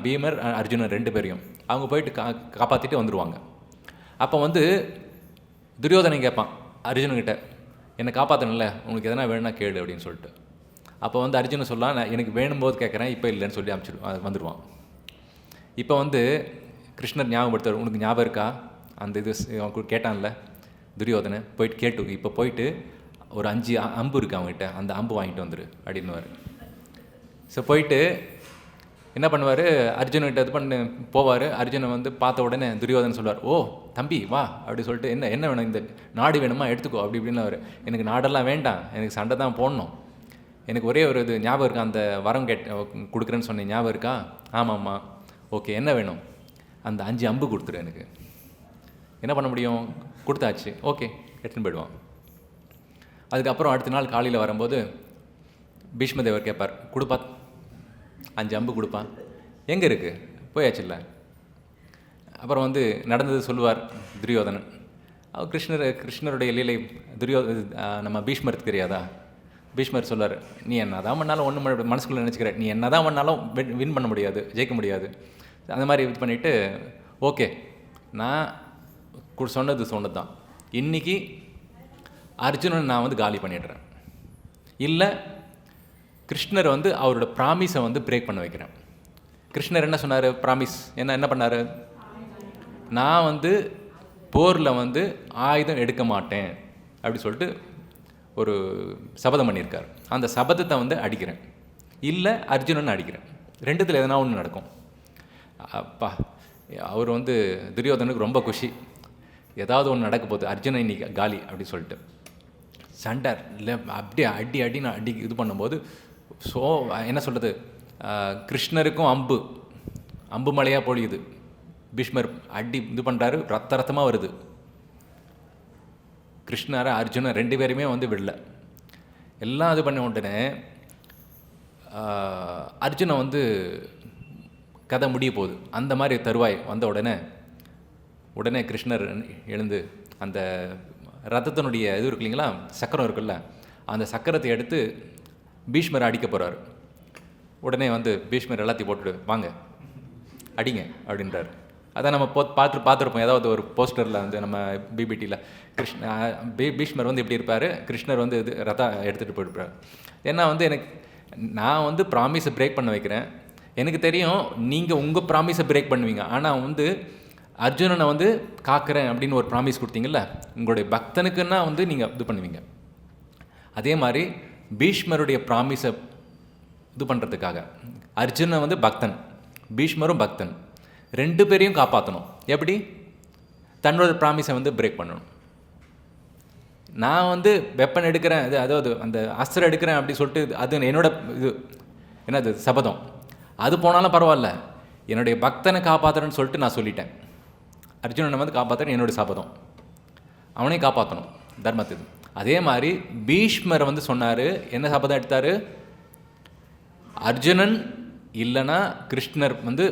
பீமர் அர்ஜுனன் 2 பேரையும். அவங்க போயிட்டு காப்பாற்றிட்டு வந்துடுவாங்க. அப்போ வந்து துரியோதனன் கேட்பான் அர்ஜுனன்கிட்ட, என்னை காப்பாற்றணும்ல, உனக்கு எதனா வேணும்னா கேளு அப்படின்னு சொல்லிட்டு. அப்போ வந்து அர்ஜுனன் சொல்லலாம், நான் எனக்கு வேணும்போது கேட்குறேன், இப்போ இல்லைன்னு சொல்லி வந்துடுவான். இப்போ வந்து கிருஷ்ணர் ஞாபகப்படுத்துவார், உனக்கு ஞாபகம் இருக்கா அந்த இது அவன் கேட்டான்ல துரியோதனன், போயிட்டு கேட்டு இப்போ போயிட்டு ஒரு 5 அம்பு இருக்குது அவங்ககிட்ட, அந்த அம்பு வாங்கிட்டு வந்துரு அப்படின்னுவார். ஸோ போயிட்டு என்ன பண்ணுவார், அர்ஜுன்கிட்ட இது பண்ணு போவார். அர்ஜுனை வந்து பார்த்த உடனே துரியோதனன் சொல்லுவார், ஓ தம்பி வா அப்படி சொல்லிட்டு, என்ன வேணும், இந்த நாடு வேணுமா எடுத்துக்கோ அப்படி இப்படின்னு. அவர், எனக்கு நாடெல்லாம் வேண்டாம், எனக்கு சண்டை தான் போடணும், எனக்கு ஒரே ஒரு இது ஞாபகம் இருக்கா, அந்த வரம் கொடுக்குறேன்னு சொன்னேன் ஞாபகம் இருக்கா? ஆமாம்மா. ஓகே, என்ன வேணும்? அந்த 5 அம்பு கொடுத்துரு எனக்கு. என்ன பண்ண முடியும்? கொடுத்தாச்சு. ஓகே, எடுத்துன்னு போயிடுவான். அதுக்கப்புறம் அடுத்த நாள் காலையில் வரும்போது பீஷ்மதேவர் கேட்பார், கொடுப்பா 5 அம்பு கொடுப்பான். எங்கே இருக்குது? போயாச்சு இல்லை. அப்புறம் வந்து நடந்தது சொல்லுவார் துரியோதனன். அவர் கிருஷ்ணருடைய லீலை நம்ம பீஷ்மருக்கு தெரியாதா? பீஷ்மர் சொல்வார், நீ என்ன தான் பண்ணாலும் ஒன்று மனசுக்குள்ளே நினச்சிக்கிற, நீ என்ன தான் பண்ணாலும் வின் பண்ண முடியாது, ஜெயிக்க முடியாது. அந்த மாதிரி இது பண்ணிவிட்டு, ஓகே நான் சொன்னது தான், இன்றைக்கி அர்ஜுனன் நான் வந்து காலி பண்ணிடுறேன், இல்லை கிருஷ்ணர் வந்து அவரோட ப்ராமிஸை வந்து பிரேக் பண்ண வைக்கிறேன். கிருஷ்ணர் என்ன சொன்னார்? ப்ராமிஸ் என்ன பண்ணார்? நான் வந்து போரில் வந்து ஆயுதம் எடுக்க மாட்டேன் அப்படி சொல்லிட்டு ஒரு சபதம் பண்ணியிருக்கார். அந்த சபதத்தை வந்து அடிக்கிறேன், இல்லை அர்ஜுனன் அடிக்கிறேன், ரெண்டுத்தில் எதனா ஒன்று நடக்கும். அப்பா, அவர் வந்து துரியோதனுக்கு ரொம்ப குஷி, ஏதாவது ஒன்று நடக்க போகுது, அர்ஜுனன் இன்னைக்கு காலி அப்படி சொல்லிட்டு. சண்டை இல்லை அப்படியே அடி நான் இது பண்ணும்போது என்ன சொல்கிறது, கிருஷ்ணருக்கும் அம்பு மழையாக பொழியுது. பீஷ்மர் இது பண்ணுறாரு, ரத்தமாக வருது. கிருஷ்ணரை அர்ஜுனன் 2 பேருமே வந்து விடல. எல்லாம் இது பண்ண உடனே அர்ஜுனன் வந்து கதை முடிய போகுது. அந்த மாதிரி தருவாய் வந்த உடனே கிருஷ்ணர் எழுந்து அந்த ரத்தத்தினுடைய இது இருக்கு இல்லைங்களா, சக்கரம் இருக்குல்ல, அந்த சக்கரத்தை எடுத்து பீஷ்மரை அடிக்க போகிறார். உடனே வந்து பீஷ்மர் எல்லாத்தையும் போட்டுட்டு வாங்க அடிங்க அப்படின்றார். அதான் நம்ம பார்த்துருப்போம் ஏதாவது ஒரு போஸ்டரில் வந்து நம்ம பிபிடியில் பீஷ்மர் வந்து எப்படி இருப்பார், கிருஷ்ணர் வந்து இது ரதம் எடுத்துகிட்டு போயிருப்பார். ஏன்னா வந்து நான் வந்து ப்ராமிஸை பிரேக் பண்ண வைக்கிறேன், எனக்கு தெரியும் நீங்கள் உங்கள் ப்ராமிஸை பிரேக் பண்ணுவீங்க, ஆனால் வந்து அர்ஜுனனை வந்து காக்கிறேன் அப்படின்னு ஒரு ப்ராமிஸ் கொடுத்தீங்கல்ல, உங்களுடைய பக்தனுக்குன்னா வந்து நீங்கள் இது பண்ணுவீங்க. அதே மாதிரி பீஷ்மருடைய ப்ராமிஸை இது பண்ணுறதுக்காக அர்ஜுனன் வந்து பக்தன், பீஷ்மரும் பக்தன், 2 பேரையும் காப்பாற்றணும். எப்படி? தன்னோட ப்ராமிஸை வந்து பிரேக் பண்ணணும். நான் வந்து வெப்பன் எடுக்கிறேன், அதாவது அந்த அஸ்திரம் எடுக்கிறேன் அப்படி சொல்லிட்டு, அது என்னோட இது என்னது சபதம், அது போனாலும் பரவாயில்ல, என்னுடைய பக்தனை காப்பாற்றுறேன்னு சொல்லிட்டு நான் சொல்லிட்டேன். அர்ஜுனனை வந்து காப்பாற்றுறேன், என்னுடைய சபதம், அவனையும் காப்பாற்றணும், தர்மத்து. அதே மாதிரி பீஷ்மர் வந்து சொன்னார், என்ன சபதம் எடுத்தார்? அர்ஜுனன் இல்லைன்னா கிருஷ்ணர் வந்து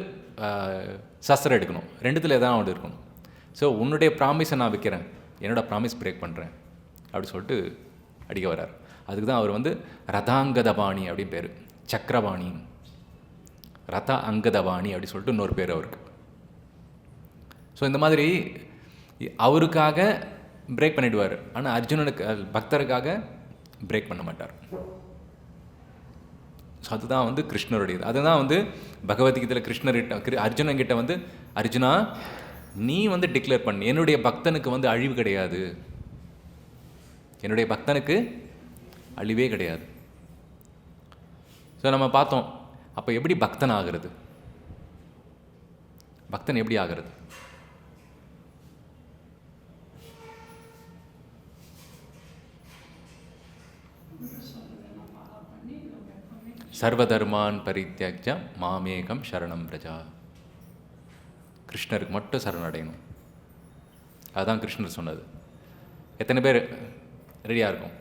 சஸ்திரம் எடுக்கணும், 2த்தில் எதாவது ஒன்று இருக்கணும். ஸோ உன்னுடைய ப்ராமிஸை நான் வைக்கிறேன், என்னோடய ப்ராமிஸ் பிரேக் பண்ணுறேன் அப்படி சொல்லிட்டு அடிக்க வர்றார். அதுக்கு தான் அவர் வந்து ரதாங்கதபாணி அப்படின்னு பேர், சக்கரபாணி, ரத அங்கதபாணி அப்படி சொல்லிட்டு இன்னொரு பேர் அவருக்கு. ஸோ இந்த மாதிரி அவருக்காக பிரேக் பண்ணிவிடுவார், ஆனால் அர்ஜுனனுக்கு பக்தருக்காக பிரேக் பண்ண மாட்டார். ஸோ அதுதான் வந்து கிருஷ்ணருடையது. அதுதான் வந்து பகவத்கீதையில் கிருஷ்ணர்கிட்ட அர்ஜுனன்கிட்ட வந்து, அர்ஜுனா நீ வந்து டிக்ளேர் பண்ணு, என்னுடைய பக்தனுக்கு வந்து அழிவு கிடையாது, என்னுடைய பக்தனுக்கு அழிவே கிடையாது. ஸோ நம்ம பார்த்தோம், அப்போ எப்படி பக்தன் ஆகிறது, பக்தன் எப்படி ஆகிறது? சர்வதர்மான் பரித்யஜ்ய மாமேகம் சரணம் பிரஜா. கிருஷ்ணருக்கு மட்டும் சரணடையணும், அதுதான் கிருஷ்ணர் சொன்னது. எத்தனை பேர் ரெடியாக இருக்கும்?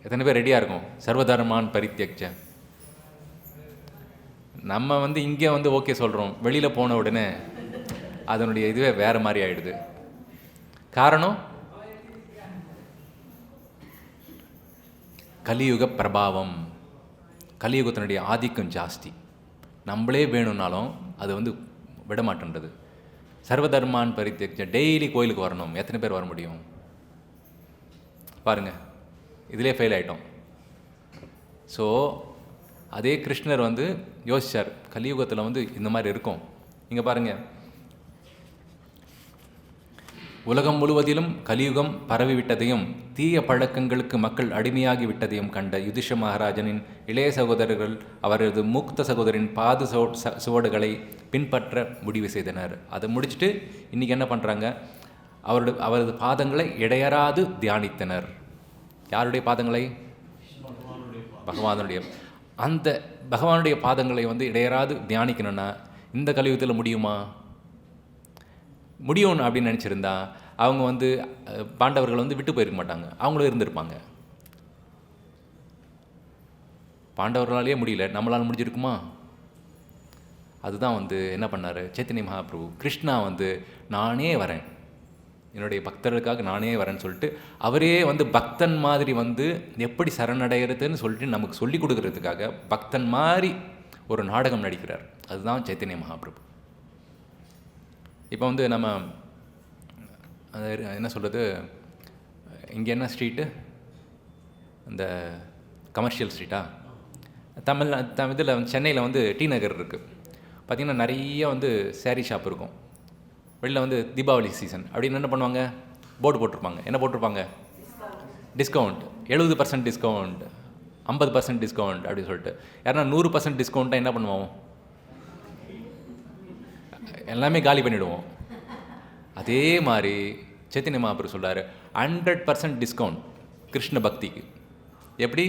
எத்தனை பேர் ரெடியாக இருக்கும்? சர்வதர்மான் பரித்யஜ்ய. நம்ம வந்து இங்கே வந்து ஓகே சொல்கிறோம், வெளியில் போன உடனே அதனுடைய இதுவே வேறு மாதிரி ஆகிடுது. காரணம் கலியுக பிரபாவம், கலியுகத்தினுடைய ஆதிக்கம் ஜாஸ்தி. நம்மளே வேணும்னாலும் அது வந்து விட மாட்டேன்றது. சர்வதர்மான் பரித்தியஜ, டெய்லி கோயிலுக்கு வரணும், எத்தனை பேர் வர முடியும் பாருங்கள், இதிலே ஃபெயில் ஆகிட்டோம். ஸோ அதே கிருஷ்ணர் வந்து யோசித்தார், கலியுகத்தில் வந்து இந்த மாதிரி இருக்கும். இங்கே பாருங்கள், உலகம் முழுவதிலும் கலியுகம் பரவிவிட்டதையும் தீய பழக்கங்களுக்கு மக்கள் அடிமையாகி விட்டதையும் கண்ட யுதிஷ மகாராஜனின் இளைய சகோதரர்கள் அவரது மூத்த சகோதரின் பாத சுவடுகளை பின்பற்ற முடிவு செய்தனர். அதை முடிச்சுட்டு இன்றைக்கி என்ன பண்ணுறாங்க, அவரது பாதங்களை இடையறாது தியானித்தனர். யாருடைய பாதங்களை? பகவானுடைய. அந்த பகவானுடைய பாதங்களை வந்து இடையறாது தியானிக்கணும்னா இந்த கலியுகத்தில் முடியுமா? முடியும் அப்படின்னு நினச்சிருந்தா அவங்க வந்து பாண்டவர்கள் வந்து விட்டு போயிருக்க மாட்டாங்க, அவங்களும் இருந்திருப்பாங்க. பாண்டவர்களாலேயே முடியல, நம்மளால் முடிஞ்சிருக்குமா? அதுதான் வந்து என்ன பண்ணார் சைத்தன்ய மகாபிரபு. கிருஷ்ணா வந்து நானே வரேன், என்னுடைய பக்தர்களுக்காக நானே வரேன்னு சொல்லிட்டு அவரே வந்து பக்தன் மாதிரி வந்து எப்படி சரணடைகிறதுன்னு சொல்லிட்டு நமக்கு சொல்லி கொடுக்கறதுக்காக பக்தன் மாதிரி ஒரு நாடகம் நடிக்கிறார். அதுதான் சைத்தன்ய மகாபிரபு. இப்போ வந்து நம்ம என்ன சொல்கிறது, இங்கே என்ன ஸ்ட்ரீட்டு, இந்த கமர்ஷியல் ஸ்ட்ரீட்டா, இதில் வந்து சென்னையில் வந்து டி நகர் இருக்குது. பார்த்திங்கன்னா நிறைய வந்து சேரீ ஷாப் இருக்கும். வெளியில் வந்து தீபாவளி சீசன் அப்படின்னு என்ன பண்ணுவாங்க, போர்டு போட்டிருப்பாங்க. என்ன போட்டிருப்பாங்க? டிஸ்கவுண்ட், 70% டிஸ்கவுண்ட், 50% டிஸ்கவுண்ட் அப்படின்னு சொல்லிட்டு. யாருன்னா 100% டிஸ்கவுண்ட்டாக என்ன பண்ணுவோம், எல்லாமே காலி பண்ணிவிடுவோம். அதே மாதிரி சைத்தன்ய மகாபிரபு சொல்கிறார் 100% டிஸ்கவுண்ட் கிருஷ்ண பக்திக்கு. எப்படி?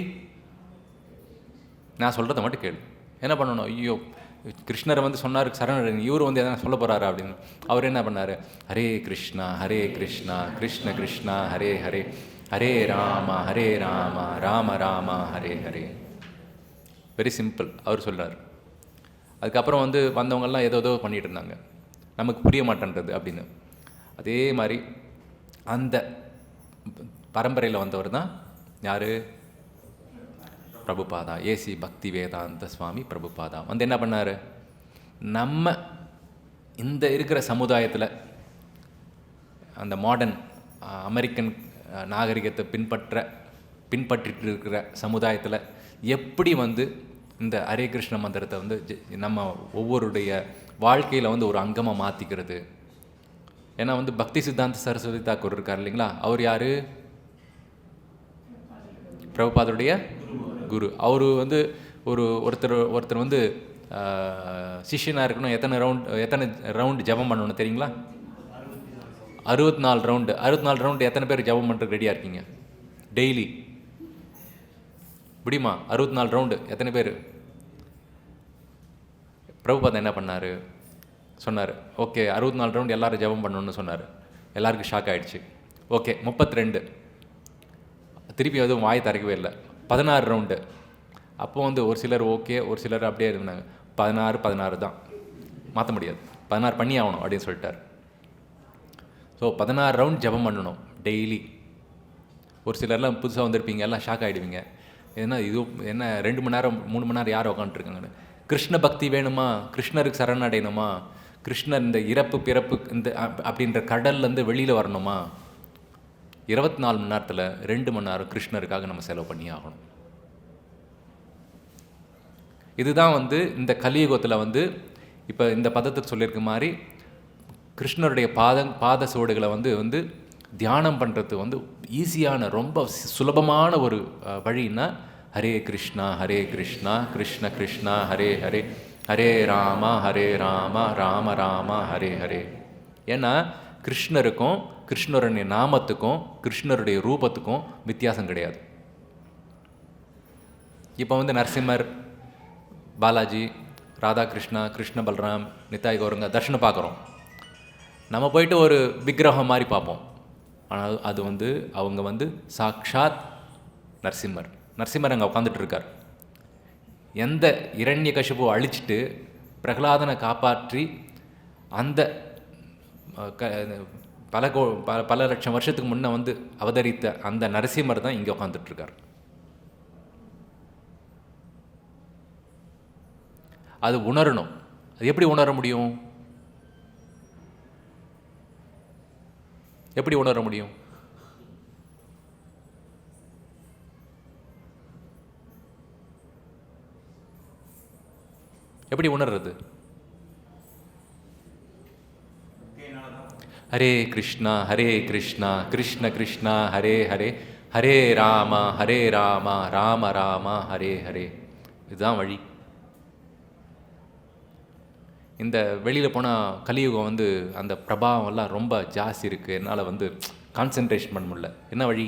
நான் சொல்கிறத மட்டும் கேளு. என்ன பண்ணணும்? ஐயோ கிருஷ்ணரை வந்து சொன்னார் சரணடைங்க, இவர் வந்து எதனா சொல்ல போகிறாரா அப்படின்னு. அவர் என்ன பண்ணார், ஹரே கிருஷ்ணா கிருஷ்ண கிருஷ்ணா ஹரே ஹரே, ஹரே ராமா ராம ராமா ஹரே ஹரே. Very simple. அவர் சொல்கிறார். அதுக்கப்புறம் வந்து வந்தவங்கெல்லாம் ஏதோ பண்ணிகிட்டு இருந்தாங்க, நமக்கு புரிய மாட்டேன்றது அப்படின்னு. அதே மாதிரி அந்த பரம்பரையில் வந்தவர் தான் யார்? பிரபுபாதா, ஏசி பக்தி வேதாந்த சுவாமி பிரபுபாதா. வந்து என்ன பண்ணார், நம்ம இந்த இருக்கிற சமுதாயத்தில் அந்த மாடர்ன் அமெரிக்கன் நாகரிகத்தை பின்பற்றிட்டு இருக்கிற சமுதாயத்தில் எப்படி வந்து இந்த ஹரே கிருஷ்ண மந்திரத்தை வந்து நம்ம ஒவ்வொருடைய வாழ்க்கையில் வந்து ஒரு அங்கமாக மாற்றிக்கிறது. ஏன்னா வந்து பக்தி சித்தாந்த சரஸ்வதி தாக்கூர் இருக்கார் இல்லைங்களா, அவர் யார்? பிரபுபாதருடைய குரு. அவர் வந்து ஒருத்தர் வந்து சிஷ்யனாக இருக்கணும், எத்தனை ரவுண்டு ஜபம் பண்ணணும் தெரியுங்களா? 64 ரவுண்டு. 64 ரவுண்டு எத்தனை பேர் ஜபம் பண்ணுறதுக்கு ரெடியாக இருக்கீங்க டெய்லி? முடியுமா? 64 ரவுண்டு எத்தனை பேர்? பிரபுபாதா என்ன பண்ணார், சொன்னார் ஓகே 64 ரவுண்டு எல்லோரும் ஜபம் பண்ணணும்னு சொன்னார். எல்லாருக்கும் ஷாக் ஆகிடுச்சு. ஓகே 32, திருப்பி எதுவும் வாய் திறக்கவே இல்லை. 16 ரவுண்டு. அப்போது வந்து ஒரு சிலர் ஓகே, ஒரு சிலர் அப்படியே இருந்தாங்க. 16 தான், மாற்ற முடியாது, 16 பண்ணி ஆகணும் அப்படின்னு சொல்லிட்டார். ஸோ 16 ரவுண்ட் ஜபம் பண்ணணும் டெய்லி. ஒரு சிலர்லாம் புதுசாக வந்திருப்பீங்க, எல்லாம் ஷாக் ஆகிடுவீங்க. ஏன்னா இது என்ன 2 மணி நேரம் 3 மணி நேரம் யார் உட்காந்துருக்காங்கன்னு. கிருஷ்ண பக்தி வேணுமா, கிருஷ்ணருக்கு சரணடையணுமா, கிருஷ்ணர் இந்த இறப்பு பிறப்பு இந்த அப்படின்ற கடல்லேருந்து வெளியில் வரணுமா, 24 மணி நேரத்தில் 2 மணி நேரம் கிருஷ்ணருக்காக நம்ம செலவு பண்ணி ஆகணும். இதுதான் வந்து இந்த கலியுகத்தில் வந்து இப்போ இந்த பதத்துக்கு சொல்லியிருக்க மாதிரி கிருஷ்ணருடைய பாத சுவடுகளை வந்து தியானம் பண்ணுறது வந்து ஈஸியான ரொம்ப சுலபமான ஒரு வழின்னா ஹரே கிருஷ்ணா கிருஷ்ண கிருஷ்ணா ஹரே ஹரே, ஹரே ராமா ராம ராமா ஹரே ஹரே. ஏன்னா கிருஷ்ணருக்கும் கிருஷ்ணருடைய நாமத்துக்கும் கிருஷ்ணருடைய ரூபத்துக்கும் வித்தியாசம் கிடையாது. இப்போ வந்து நரசிம்மர், பாலாஜி, ராதாகிருஷ்ணா, கிருஷ்ண பல்ராம், நித்தாய் கௌரங்க தர்ஷனம் பார்க்குறோம். நம்ம போயிட்டு ஒரு விக்கிரகம் மாதிரி பார்ப்போம். ஆனால் அது வந்து அவங்க வந்து சாக்ஷாத் நரசிம்மர் அங்கே உட்காந்துட்டு இருக்கார். எந்த இரண்யகசிபு அழிச்சிட்டு பிரகலாதனை காப்பாற்றி அந்த பல லட்சம் வருஷத்துக்கு முன்னே வந்து அவதரித்த அந்த நரசிம்மர் தான் இங்கே உட்காந்துட்ருக்கார். அது உணரணும். அது எப்படி உணர முடியும்? எப்படி உணர முடியும்? எப்படி உணர்றது? ஹரே கிருஷ்ணா கிருஷ்ண கிருஷ்ணா ஹரே ஹரே, ஹரே ராம ராம ராம ஹரே ஹரே. இதுதான் வழி. இந்த வெளியில் போனால் கலியுகம் வந்து அந்த பிரபாவம் எல்லாம் ரொம்ப ஜாஸ்தி இருக்குது. என்னால் வந்து கான்சென்ட்ரேஷன் பண்ண முடியல. என்ன வழி?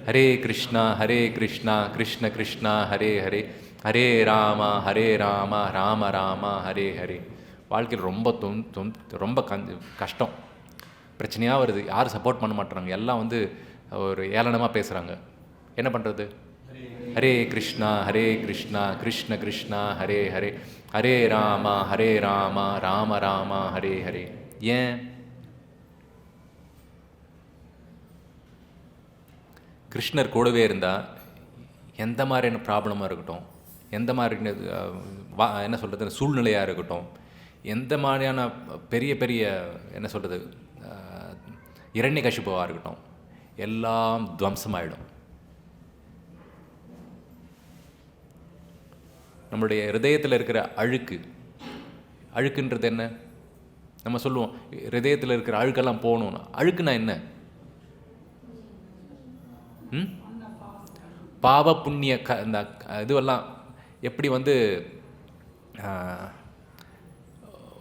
ஹரே கிருஷ்ணா கிருஷ்ண கிருஷ்ணா ஹரே ஹரே, ஹரே ராம ராம ராம ஹரே ஹரே. வாழ்க்கையில் ரொம்ப கஷ்டம், பிரச்சனையாக வருது. யாரும் சப்போர்ட் பண்ண மாட்டுறாங்க. எல்லாம் வந்து ஒரு ஏளனமாக பேசுகிறாங்க. என்ன பண்ணுறது? ஹரே கிருஷ்ணா கிருஷ்ண கிருஷ்ணா ஹரே ஹரே, ஹரே ராம ராம ராம ஹரே ஹரே. ஏன்? கிருஷ்ணர் கூடவே இருந்தால் எந்த மாதிரியான ப்ராப்ளமாக இருக்கட்டும், எந்த மாதிரி என்ன சொல்கிறது சூழ்நிலையாக இருக்கட்டும், எந்த மாதிரியான பெரிய பெரிய என்ன சொல்கிறது இரண்யகசிபுவாக இருக்கட்டும், எல்லாம் துவம்சமாயிடும். நம்மளுடைய ஹிருதயத்தில் இருக்கிற அழுக்குன்றது என்ன? நம்ம சொல்லுவோம் ஹிருதயத்தில் இருக்கிற அழுக்கெல்லாம் போகணும்னா. அழுக்குனா என்ன? பாவ புண்ணிய இந்த இதுவெல்லாம் எப்படி வந்து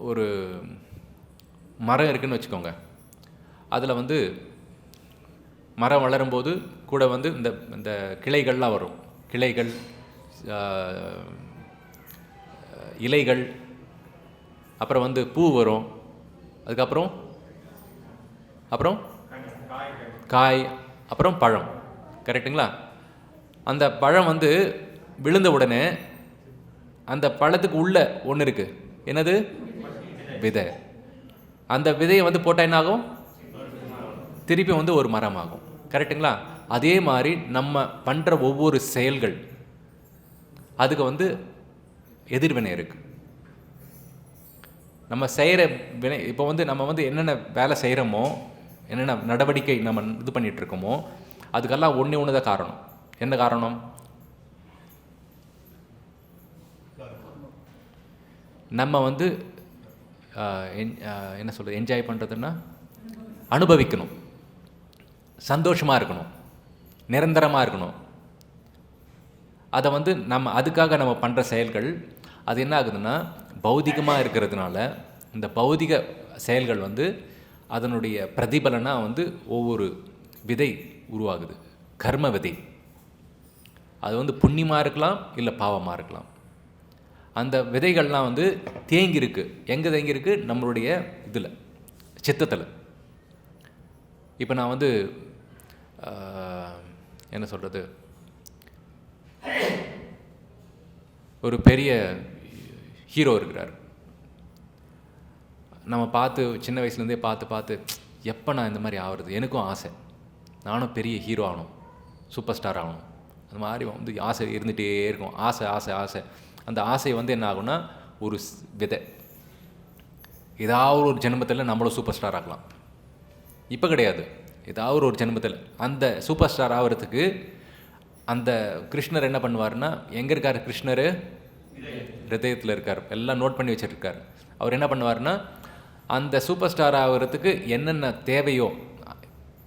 ஒரு மரம் இருக்குதுன்னு வச்சுக்கோங்க. அதில் வந்து மரம் வளரும்போது கூட வந்து இந்த கிளைகள்லாம் வரும். கிளைகள், இலைகள், அப்புறம் வந்து பூ வரும். அதுக்கப்புறம் காய், அப்புறம் பழம். கரெக்டுங்களா? அந்த பழம் வந்து விழுந்த உடனே அந்த பழத்துக்கு உள்ள ஒன்று இருக்குது. என்னது? விதை. அந்த விதையை வந்து போட்டால் என்ன ஆகும்? திருப்பி வந்து ஒரு மரம் ஆகும். கரெக்டுங்களா? அதே மாதிரி நம்ம பண்ணுற ஒவ்வொரு செயல்கள் அதுக்கு வந்து எதிர்வினை இருக்குது. நம்ம செய்கிற வினை, இப்போ வந்து நம்ம வந்து என்னென்ன வேலை செய்கிறோமோ, என்னென்ன நடவடிக்கை நம்ம இது பண்ணிகிட்ருக்கோமோ, அதுக்கெல்லாம் ஒன்று தான் காரணம். என்ன காரணம்? நம்ம வந்து என்ன சொல்கிறது, என்ஜாய் பண்ணுறதுன்னா அனுபவிக்கணும், சந்தோஷமாக இருக்கணும், நிரந்தரமாக இருக்கணும். அதை வந்து அதுக்காக நம்ம பண்ணுற செயல்கள் அது என்ன ஆகுதுன்னா, பௌதிகமாக இருக்கிறதுனால இந்த பௌதிக செயல்கள் வந்து அதனுடைய பிரதிபலனாக வந்து ஒவ்வொரு விதை உருவாகுது. கர்ம விதை. அது வந்து புண்ணியமாக இருக்கலாம், இல்லை பாவமாக இருக்கலாம். அந்த விதைகள்லாம் வந்து தேங்கியிருக்கு. எங்கே தேங்கியிருக்கு? நம்மளுடைய இதில், சித்தத்தில். இப்போ நான் வந்து என்ன சொல்கிறது, ஒரு பெரிய ஹீரோ இருக்கிறார். நம்ம பார்த்து சின்ன வயசுலேருந்தே பார்த்து எப்போ நான் இந்த மாதிரி ஆகிறது, எனக்கும் ஆசை, நானும் பெரிய ஹீரோ ஆகணும், சூப்பர் ஸ்டார் ஆகணும். அந்த மாதிரி வந்து ஆசை இருந்துகிட்டே இருக்கும். ஆசை. அந்த ஆசை வந்து என்ன ஆகும்னா, ஒரு விதை. ஏதாவது ஒரு ஜென்மத்தில் நம்மளும் சூப்பர் ஸ்டார் ஆகலாம். இப்போ கிடையாது, ஏதாவது ஒரு ஜென்மத்தில். அந்த சூப்பர் ஸ்டார் ஆகிறதுக்கு அந்த கிருஷ்ணர் என்ன பண்ணுவார்னா, எங்கே இருக்கார் கிருஷ்ணர்? ஹிருதயத்தில் இருக்கார். எல்லாம் நோட் பண்ணி வச்சுருக்கார். அவர் என்ன பண்ணுவார்னா, அந்த சூப்பர் ஸ்டார் ஆகிறதுக்கு என்னென்ன தேவையோ,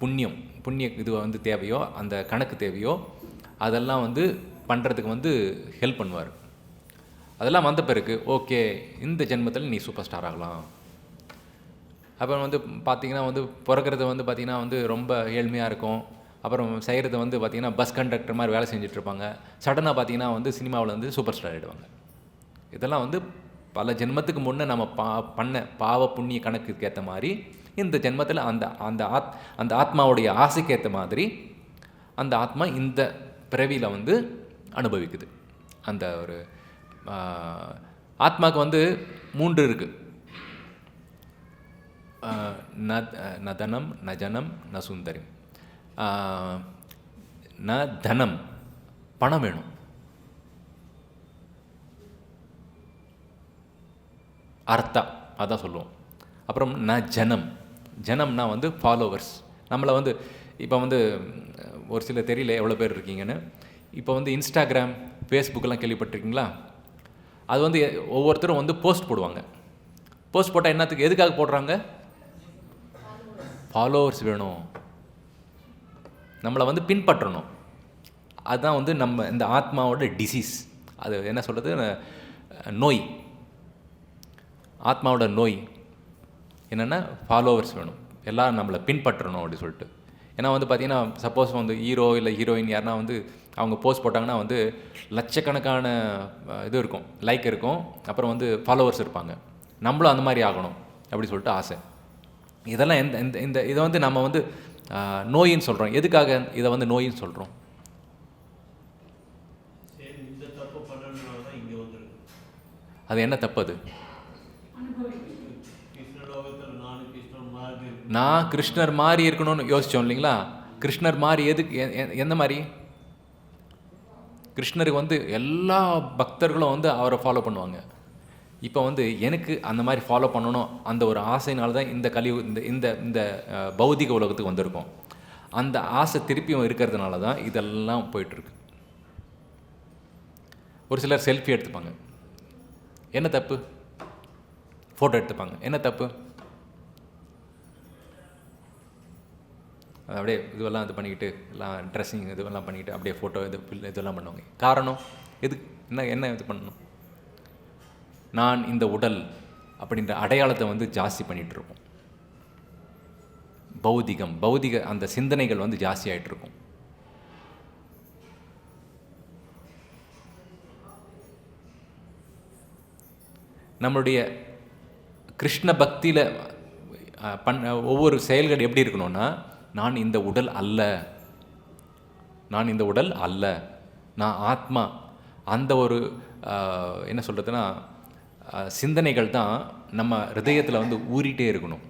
புண்ணிய இது வந்து தேவையோ, அந்த கணக்கு தேவையோ, அதெல்லாம் வந்து பண்ணுறதுக்கு வந்து ஹெல்ப் பண்ணுவார். அதெல்லாம் வந்த பிறகு ஓகே, இந்த ஜென்மத்தில் நீ சூப்பர் ஸ்டார் ஆகலாம். அப்புறம் வந்து பார்த்திங்கன்னா வந்து பிறக்கிறது வந்து பார்த்திங்கன்னா வந்து ரொம்ப ஏழ்மையாக இருக்கும். அப்புறம் செய்கிறது வந்து பார்த்திங்கன்னா பஸ் கண்டக்டர் மாதிரி வேலை செஞ்சிட்ருப்பாங்க. சடனாக பார்த்திங்கன்னா வந்து சினிமாவில் வந்து சூப்பர் ஸ்டார் ஆகிடுவாங்க. இதெல்லாம் வந்து பல ஜென்மத்துக்கு முன்னே நம்ம பண்ண பாவ புண்ணிய கணக்குக்கு ஏற்ற மாதிரி இந்த ஜென்மத்தில் அந்த ஆத்மாவுடைய ஆசைக்கு ஏற்ற மாதிரி அந்த ஆத்மா இந்த பிறவியில் வந்து அனுபவிக்குது. அந்த ஒரு ஆத்மாவுக்கு வந்து 3 இருக்குது. ந தனம் ந ஜனம் ந சுந்தரி. ந தனம், பணம் வேணும். அர்த்தா, அதான் சொல்லுவோம். அப்புறம் ந ஜனம், ஜனம்னா வந்து ஃபாலோவர்ஸ். நம்மளை வந்து இப்போ வந்து ஒரு சில தெரியல எவ்வளோ பேர் இருக்கீங்கன்னு. இப்போ வந்து இன்ஸ்டாகிராம், ஃபேஸ்புக்கெல்லாம் கேள்விப்பட்டிருக்கீங்களா? அது வந்து ஒவ்வொருத்தரும் வந்து போஸ்ட் போடுவாங்க. போஸ்ட் போட்டால் என்னத்துக்கு, எதுக்காக போடுறாங்க? ஃபாலோவர்ஸ் வேணும், நம்மளை வந்து பின்பற்றணும். அதுதான் வந்து நம்ம இந்த ஆத்மாவோட டிசீஸ். அது என்ன சொல்கிறது, நோய். ஆத்மாவோட நோய் என்னென்னா ஃபாலோவர்ஸ் வேணும், எல்லோரும் நம்மளை பின்பற்றணும் அப்படி சொல்லிட்டு. ஏன்னா வந்து பார்த்திங்கன்னா, சப்போஸ் வந்து ஹீரோ இல்லை ஹீரோயின் யாருன்னா வந்து அவங்க போஸ்ட் போட்டாங்கன்னா வந்து லட்சக்கணக்கான இது இருக்கும், லைக் இருக்கும், அப்புறம் வந்து ஃபாலோவர்ஸ் இருப்பாங்க. நம்மளும் அந்த மாதிரி ஆகணும் அப்படி சொல்லிட்டு ஆசை. இதெல்லாம் இந்த இதை வந்து நம்ம வந்து நோயின்னு சொல்கிறோம். எதுக்காக இதை வந்து நோயின்னு சொல்கிறோம்? அது என்ன தப்பு? அது நான் கிருஷ்ணர் மாதிரி இருக்கணும்னு யோசித்தோம் இல்லைங்களா? கிருஷ்ணர் மாதிரி எதுக்கு, எந்த மாதிரி? கிருஷ்ணருக்கு வந்து எல்லா பக்தர்களும் வந்து அவரை ஃபாலோ பண்ணுவாங்க. இப்போ வந்து எனக்கு அந்த மாதிரி ஃபாலோ பண்ணணும் அந்த ஒரு ஆசையினால தான் இந்த இந்த இந்த பௌதிக உலகத்துக்கு வந்திருக்கோம். அந்த ஆசை திருப்பியும் இருக்கிறதுனால தான் இதெல்லாம் போயிட்டுருக்கு. ஒரு சிலர் செல்ஃபி எடுத்துப்பாங்க, என்ன தப்பு? ஃபோட்டோ எடுத்துப்பாங்க, என்ன தப்பு? அப்படியே இதுவெல்லாம் இது பண்ணிக்கிட்டு எல்லாம் ட்ரெஸ்ஸிங் இதுவெல்லாம் பண்ணிக்கிட்டு அப்படியே ஃபோட்டோ இதெல்லாம் பண்ணுவாங்க. காரணம் எது? என்ன இது பண்ணணும்? நான் இந்த உடல் அப்படின்ற அடையாளத்தை வந்து ஜாஸ்தி பண்ணிகிட்ருக்கோம். பௌதிக அந்த சிந்தனைகள் வந்து ஜாஸ்தி ஆகிட்டுருக்கும். நம்மளுடைய கிருஷ்ண பக்தியில் ஒவ்வொரு செயல்கள் எப்படி இருக்கணும்னா, நான் இந்த உடல் அல்ல, நான் இந்த உடல் அல்ல, நான் ஆத்மா. அந்த ஒரு என்ன சொல்கிறதுனா சிந்தனைகள் தான் நம்ம ஹிருதயத்தில் வந்து ஊறிட்டே இருக்கணும்.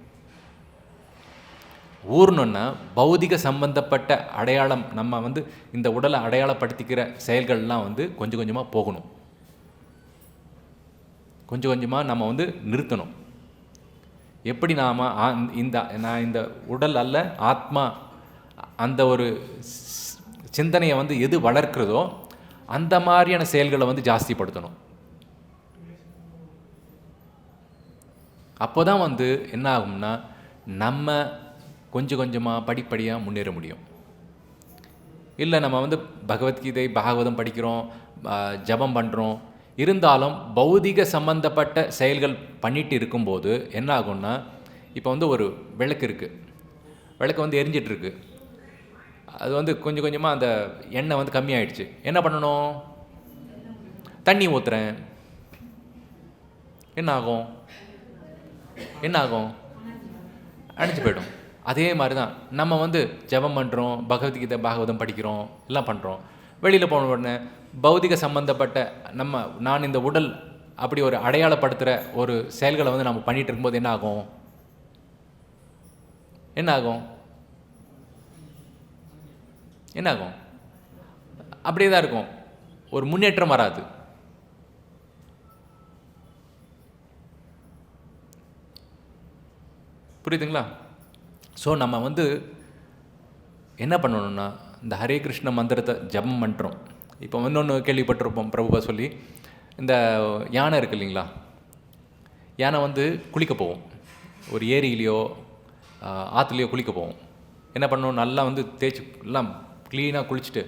ஊறணுன்னா பௌதிக சம்பந்தப்பட்ட அடையாளம், நம்ம வந்து இந்த உடலை அடையாளப்படுத்திக்கிற செயல்கள்லாம் வந்து கொஞ்சம் கொஞ்சமாக போகணும். கொஞ்சம் கொஞ்சமாக நம்ம வந்து நிறுத்தணும். எப்படி நான் இந்த உடல் அல்ல ஆத்மா, அந்த ஒரு சிந்தனையை வந்து எது வளர்க்கிறதோ அந்த மாதிரியான செயல்களை வந்து ஜாஸ்திப்படுத்தணும். அப்போ தான் வந்து என்ன ஆகும்னா, நம்ம கொஞ்சம் கொஞ்சமாக படிப்படியாக முன்னேற முடியும். இல்லை நம்ம வந்து பகவத்கீதை பாகவதம் படிக்கிறோம், ஜபம் பண்ணுறோம், இருந்தாலும் பௌதிக சம்பந்தப்பட்ட செயல்கள் பண்ணிட்டு இருக்கும்போது என்ன ஆகும்னா, இப்போ வந்து ஒரு விளக்கு இருக்குது, விளக்கு வந்து எரிஞ்சிட்ருக்கு, அது வந்து கொஞ்சம் கொஞ்சமாக அந்த எண்ணெய் வந்து கம்மியாயிடுச்சு. என்ன பண்ணணும்? தண்ணி ஊற்றுறேன், என்ன ஆகும்? அணைஞ்சு போய்டும். அதே மாதிரி தான் நம்ம வந்து ஜபம் பண்ணுறோம், பகவத்கீதை பாகவதம் படிக்கிறோம், எல்லாம் பண்ணுறோம். வெளியில் போன உடனே பௌதிக சம்பந்தப்பட்ட நான் இந்த உடல் அப்படி ஒரு அடையாளப்படுத்துகிற ஒரு செயல்களை வந்து நம்ம பண்ணிகிட்டு இருக்கும்போது என்ன ஆகும்? அப்படியே தான் இருக்கும், ஒரு முன்னேற்றம் வராது. புரியுதுங்களா? ஸோ நம்ம வந்து என்ன பண்ணணும்னா, இந்த ஹரே கிருஷ்ண மந்திரத்தை ஜபம் பண்ணுறோம். இப்போ இன்னொன்று கேள்விப்பட்டிருப்போம், பிரபுபா சொல்லி, இந்த யானை இருக்குது இல்லைங்களா, யானை வந்து குளிக்க போவோம், ஒரு ஏரியிலையோ ஆற்றுலையோ குளிக்க போவோம். என்ன பண்ணணும்? நல்லா வந்து தேய்ச்சி எல்லாம் க்ளீனாக குளிச்சுட்டு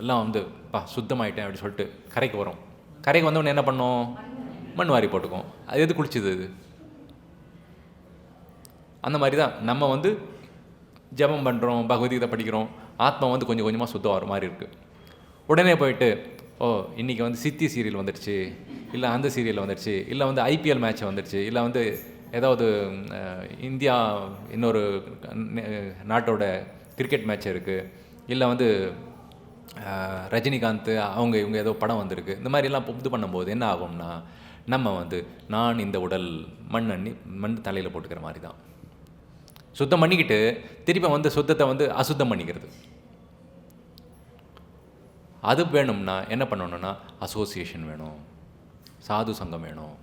எல்லாம் வந்து சுத்தமாயிட்டேன் அப்படி சொல்லிட்டு கரைக்கு வரும். கரைக்கு வந்தவொடனே என்ன பண்ணோம்? மண் வாரி போட்டுக்குவோம். அது எது குளிச்சுது? அது அந்த மாதிரி தான் நம்ம வந்து ஜபம் பண்ணுறோம், பகவத்கீதை படிக்கிறோம், ஆத்மா வந்து கொஞ்சம் கொஞ்சமாக சுத்தம் வர மாதிரி இருக்குது. உடனே போயிட்டு இன்றைக்கி வந்து சித்தி சீரியல் வந்துடுச்சு, இல்லை அந்த சீரியல் வந்துடுச்சு, இல்லை வந்து ஐபிஎல் மேட்ச் வந்துடுச்சு, இல்லை வந்து ஏதாவது இந்தியா இன்னொரு நாட்டோட கிரிக்கெட் மேட்ச் இருக்குது, இல்லை வந்து ரஜினிகாந்த் இவங்க ஏதோ படம் வந்திருக்கு, இந்த மாதிரிலாம் இது பண்ணும்போது என்ன ஆகும்னா, நம்ம வந்து நான் இந்த உடல் மண் தலையில் போட்டுக்கிற மாதிரி தான். சுத்தம் பண்ணிக்கிட்டு திருப்பி வந்து சுத்தத்தை வந்து அசுத்தம் பண்ணிக்கிறது. அது வேணும்னா என்ன பண்ணணும்னா அசோசியேஷன் வேணும், சாது சங்கம் வேணும்.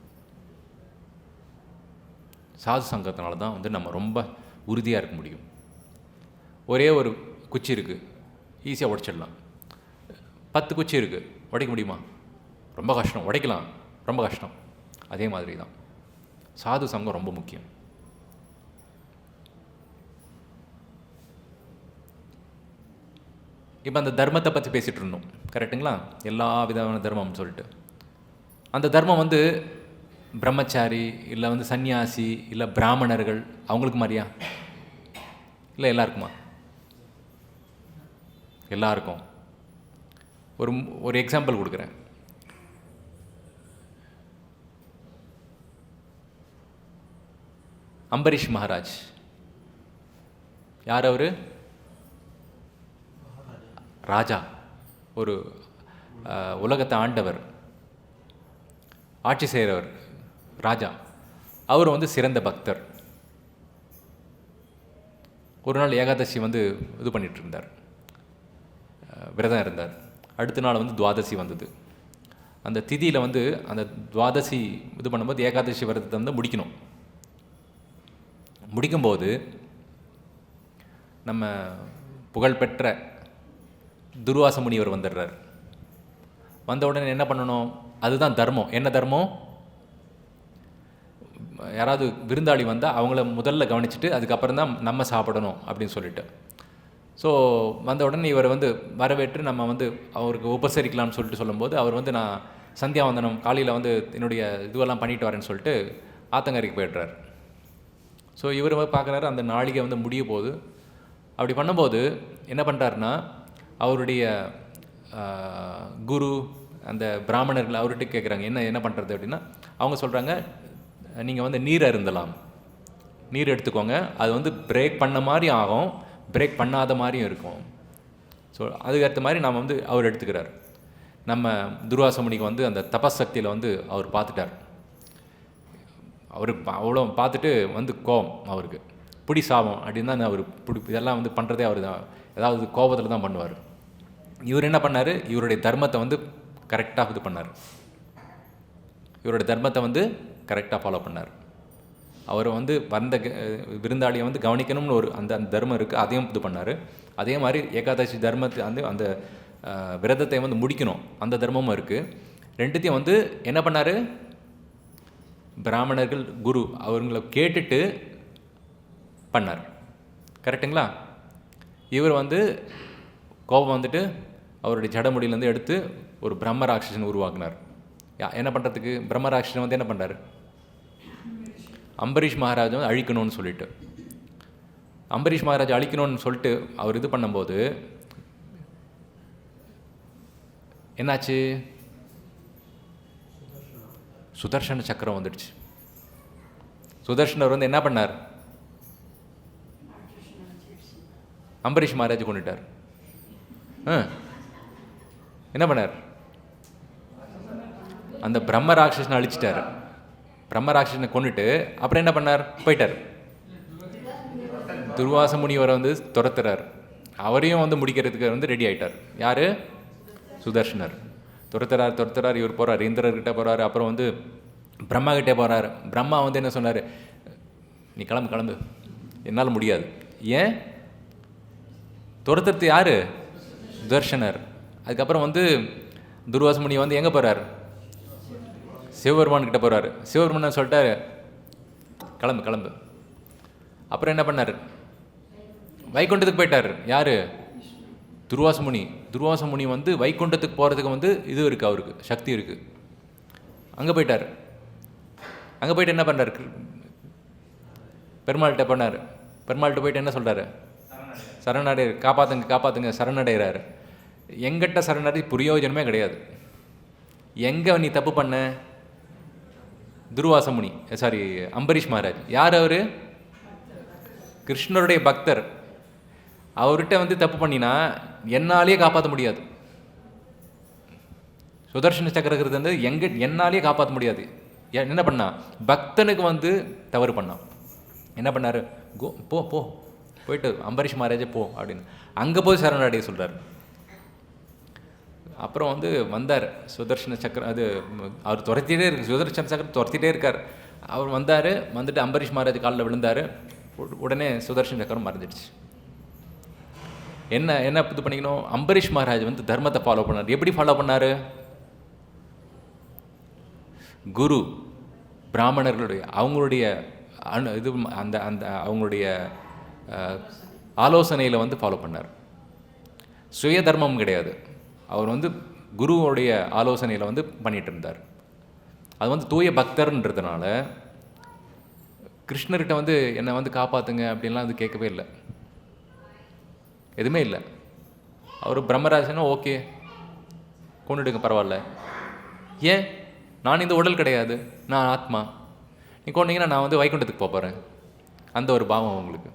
சாது சங்கத்தினால தான் வந்து நம்ம ரொம்ப உறுதியாக இருக்க முடியும். ஒரே ஒரு குச்சி இருக்குது, ஈஸியாக உடைச்சிடலாம். 10 குச்சி இருக்குது, உடைக்க முடியுமா? ரொம்ப கஷ்டம். உடைக்கலாம், ரொம்ப கஷ்டம். அதே மாதிரி தான் சாது சங்கம் ரொம்ப முக்கியம். இப்போ அந்த தர்மத்தை பற்றி பேசிகிட்டு இருந்தோம், கரெக்டுங்களா? எல்லா விதமான தர்மம்னு சொல்லிட்டு அந்த தர்மம் வந்து பிரம்மச்சாரி இல்லை வந்து சன்னியாசி இல்லை பிராமணர்கள் அவங்களுக்கு மாதிரியா? இல்லை எல்லாருக்குமா? எல்லாருக்கும். ஒரு எக்ஸாம்பிள் கொடுக்குறேன். அம்பரீஷ் மகாராஜ் யார்? அவர் ராஜா, ஒரு உலகத்தை ஆண்டவர், ஆட்சி செய்கிறவர் ராஜா. அவர் வந்து சிறந்த பக்தர். ஒரு நாள் ஏகாதசி வந்து இது பண்ணிகிட்டு இருந்தார், விரதம் இருந்தார். அடுத்த நாள் வந்து துவாதசி வந்தது. அந்த திதியில் வந்து அந்த துவாதசி இது பண்ணும்போது ஏகாதசி விரதத்தை வந்து முடிக்கணும். முடிக்கும்போது நம்ம புகழ்பெற்ற துர்வாச முனிவர் வந்துடுறார். வந்த உடனே என்ன பண்ணணும்? அதுதான் தர்மம். என்ன தர்மம்? யாராவது விருந்தாளி வந்தால் அவங்கள முதல்ல கவனிச்சுட்டு அதுக்கப்புறம் தான் நம்ம சாப்பிடணும் அப்படின்னு சொல்லிட்டு. ஸோ வந்த உடனே இவர் வந்து வரவேற்று நம்ம வந்து அவருக்கு உபசரிக்கலாம்னு சொல்லிட்டு சொல்லும்போது, அவர் வந்து நான் சந்தியாவந்தனம் காலையில் வந்து என்னுடைய இதுவெல்லாம் பண்ணிட்டு வரேன்னு சொல்லிட்டு ஆத்தங்கரைக்கு போய்ட்றார். ஸோ இவர் பார்க்குறாரு, அந்த நாளிகை வந்து முடிய போகுது. அப்படி பண்ணும்போது என்ன பண்ணுறாருன்னா, அவருடைய குரு அந்த பிராமணர்கள் அவர்கிட்ட கேட்குறாங்க, என்ன பண்ணுறது அப்படின்னா, அவங்க சொல்கிறாங்க, நீங்கள் வந்து நீர் அருந்தலாம், நீர் எடுத்துக்கோங்க. அது வந்து பிரேக் பண்ண மாதிரி ஆகும், பிரேக் பண்ணாத மாதிரியும் இருக்கும். ஸோ அதுக்கேற்ற மாதிரி நாம் வந்து அவர் எடுத்துக்கிறார். நம்ம துர்வாச முனிக்கு வந்து அந்த தபசக்தியில் வந்து அவர் பார்த்துட்டார். அவருக்கு அவ்வளோ பார்த்துட்டு வந்து கோபம் அவருக்கு, பிடி சாபம் அப்படின்னு தான் அவர் இதெல்லாம் வந்து பண்ணுறதே அவர் தான், ஏதாவது கோபத்தில் தான் பண்ணுவார். இவர் என்ன பண்ணார்? இவருடைய தர்மத்தை வந்து கரெக்டாக இது பண்ணார். இவருடைய தர்மத்தை வந்து கரெக்டாக ஃபாலோ பண்ணார். அவர் வந்து வந்த விருந்தாளியை வந்து கவனிக்கணும்னு ஒரு அந்த தர்மம் இருக்குது, அதையும் இது பண்ணார். அதே மாதிரி ஏகாதசி தர்மத்தை அந்த விரதத்தை வந்து முடிக்கணும், அந்த தர்மமும் இருக்குது. ரெண்டுத்தையும் வந்து என்ன பண்ணார்? பிராமணர்கள் குரு அவங்கள கேட்டுட்டு பண்ணார். கரெக்டுங்களா? இவர் வந்து கோபம் வந்துட்டு அவருடைய ஜடமுடியிலேருந்து எடுத்து ஒரு பிரம்மராட்சசன் உருவாக்குனார். என்ன பண்ணுறதுக்கு? பிரம்மராட்சசன் வந்து என்ன பண்ணுறாரு? அம்பரீஷ் மகாராஜ் வந்து அழிக்கணும்னு சொல்லிட்டு, அம்பரீஷ் மகாராஜ் அழிக்கணும்னு சொல்லிட்டு அவர் இது பண்ணும்போது என்னாச்சு? சுதர்ஷன சக்கரம் வந்துடுச்சு. சுதர்ஷனர் வந்து என்ன பண்ணார்? அம்பரீஷ் மகாராஜ் கொண்டுட்டார். என்ன பண்ணார்? அந்த பிரம்மராட்சசனை அழிச்சிட்டார். பிரம்மராட்சசனை கொண்டுட்டு அப்புறம் என்ன பண்ணார்? போயிட்டார். துர்வாச முனிவரை வந்து துரத்துறார். அவரையும் வந்து முடிக்கிறதுக்கு வந்து ரெடி ஆகிட்டார். யார்? சுதர்ஷனர். துரத்துறார். இவர் போகிறார், இந்திரர்கிட்ட போகிறார். அப்புறம் வந்து பிரம்மா கிட்டே போகிறார். பிரம்மா வந்து என்ன சொன்னார்? நீ கிளம்பு, என்னால் முடியாது. ஏன்? துரத்துறது யார்? சுதர்ஷனர். அதுக்கப்புறம் வந்து துர்வாச முனி வந்து எங்கே போகிறார்? சிவபெருமான் கிட்ட போகிறார். சிவபெருமான் சொல்லிட்டாரு, கிளம்பு. அப்புறம் என்ன பண்ணார்? வைகுண்டத்துக்கு போயிட்டார். யார்? துர்வாச முனி. துர்வாச முனி வந்து வைகுண்டத்துக்கு போகிறதுக்கு வந்து இது இருக்குது, அவருக்கு சக்தி இருக்குது. அங்கே போயிட்டார். அங்கே போயிட்டு என்ன பண்ணார்? பெருமாள்கிட்ட போனார். பெருமாள்கிட்ட போயிட்டு என்ன சொல்கிறாரு? சரணடை, காப்பாற்றுங்க சரணடைகிறாரு. எங்கிட்ட சரணடை பிரயோஜனமே கிடையாது. எங்கே நீ தப்பு பண்ண? துர்வாச முனி, அம்பரீஷ் மகாராஜ். யார்? அவர் கிருஷ்ணருடைய பக்தர். அவர்கிட்ட வந்து தப்பு பண்ணினா என்னாலேயே காப்பாற்ற முடியாது. சுதர்ஷன சக்கரங்கிறது வந்து என்னாலே காப்பாற்ற முடியாது. என்ன பண்ணா, பக்தனுக்கு வந்து தவறு பண்ணான். என்ன பண்ணார், போ போயிட்டு அம்பரீஷ் மகாராஜே போ அப்படின்னு அங்கே போய் சரணடைய சொல்கிறார். அப்புறம் வந்து வந்தார் சுதர்ஷன சக்கரம், அது அவர் துரத்திட்டே இருக்கு, சுதர்ஷன சக்கரம் துரத்திட்டே இருக்கார். அவர் வந்தார், வந்துட்டு அம்பரீஷ் மகாராஜ் காலில் விழுந்தார். உடனே சுதர்ஷன சக்கரம் மறைஞ்சிடுச்சு. என்ன இது பண்ணிக்கணும், அம்பரீஷ் மகாராஜ் வந்து தர்மத்தை ஃபாலோ பண்ணார். எப்படி ஃபாலோ பண்ணார், குரு பிராமணர்களுடைய அவங்களுடைய இது அந்த அந்த அவங்களுடைய ஆலோசனையில் வந்து ஃபாலோ பண்ணார். சுய தர்மம் கிடையாது, அவர் வந்து குருவோடைய ஆலோசனையில் வந்து பண்ணிகிட்டு இருந்தார். அது வந்து தூய பக்தர்ன்றதுனால கிருஷ்ணர்கிட்ட வந்து என்னை வந்து காப்பாற்றுங்க அப்படின்லாம் அது கேட்கவே இல்லை, எதுவுமே இல்லை. அவர் பிரம்மராஜனா ஓகே கொண்டுடுங்க பரவாயில்ல, ஏன் நான் இந்த உடல் கிடையாது, நான் ஆத்மா, நீ கொண்டீங்கன்னா நான் வந்து வைகுண்டத்துக்கு போகிறேன், அந்த ஒரு பாவம் அவங்களுக்கு.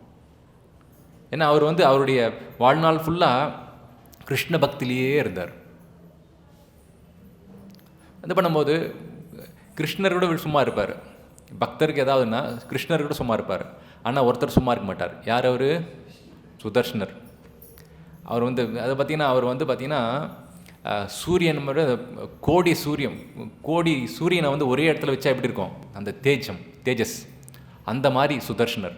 ஏன்னா அவர் வந்து அவருடைய வாழ்நாள் ஃபுல்லாக கிருஷ்ண பக்திலேயே இருந்தார். இது பண்ணும்போது கிருஷ்ணர் கூட சும்மா இருப்பார், பக்தருக்கு ஏதாவதுன்னா கிருஷ்ணர் கூட சும்மா இருப்பார். ஆனால் ஒருத்தர் சும்மா இருக்க மாட்டார். யார் அவர், சுதர்ஷனர். அவர் வந்து அதை பார்த்திங்கன்னா அவர் வந்து பார்த்திங்கன்னா சூரியன் கோடி சூரியனை வந்து ஒரே இடத்துல வச்சா எப்படி இருக்கும் அந்த தேஜஸ், அந்த மாதிரி சுதர்ஷனர்.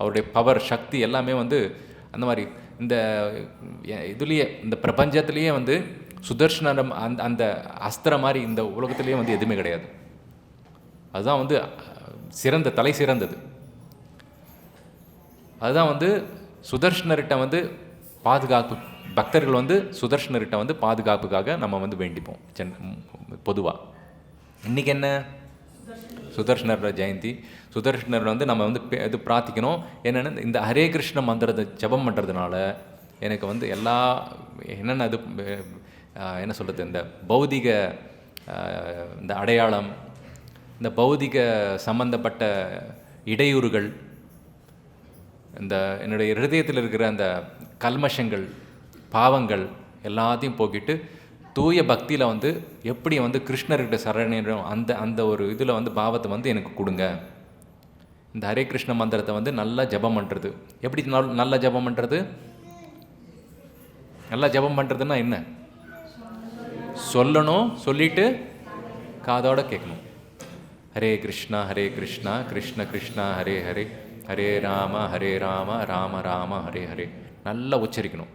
அவருடைய பவர் சக்தி எல்லாமே வந்து அந்த மாதிரி. இந்த இதுலேயே இந்த பிரபஞ்சத்துலேயே வந்து சுதர்ஷனம் அந்த அஸ்திர மாதிரி இந்த உலகத்துலேயே வந்து எதுவுமே கிடையாது. அதுதான் வந்து தலை சிறந்தது. அதுதான் வந்து சுதர்ஷனர்கிட்ட வந்து பாதுகாப்பு, பக்தர்கள் வந்து சுதர்ஷனர்கிட்ட வந்து பாதுகாப்புக்காக நம்ம வந்து வேண்டிப்போம் பொதுவாக. இன்றைக்கி என்ன சுதர்ஷனர் ஜெயந்தி. சுதர்ஷனர் வந்து நம்ம வந்து இது பிரார்த்திக்கணும். என்னென்னா இந்த ஹரே கிருஷ்ண மந்திரத்தை ஜபம் பண்ணுறதுனால எனக்கு வந்து எல்லா என்னென்ன இது என்ன சொல்கிறது, இந்த பௌதிக இந்த அடையாளம், இந்த பௌதிக சம்பந்தப்பட்ட இடையூறுகள், இந்த என்னுடைய ஹிருதயத்தில் இருக்கிற அந்த கல்மஷங்கள் பாவங்கள் எல்லாத்தையும் போக்கிட்டு தூய பக்தியில் வந்து எப்படி வந்து கிருஷ்ணர்கிட்ட சரணிடும் அந்த ஒரு இதில் வந்து பாவத்தை வந்து எனக்கு கொடுங்க. இந்த ஹரே கிருஷ்ண மந்திரத்தை வந்து நல்லா ஜபம் பண்ணுறது. எப்படி நல்லா ஜபம் பண்ணுறது, நல்லா ஜபம் பண்ணுறதுன்னா என்ன, சொல்லணும், சொல்லிவிட்டு காதோட கேட்கணும். ஹரே கிருஷ்ணா கிருஷ்ண கிருஷ்ணா ஹரே ஹரே, ஹரே ராம ராம ராம ஹரே ஹரே. நல்லா உச்சரிக்கணும்.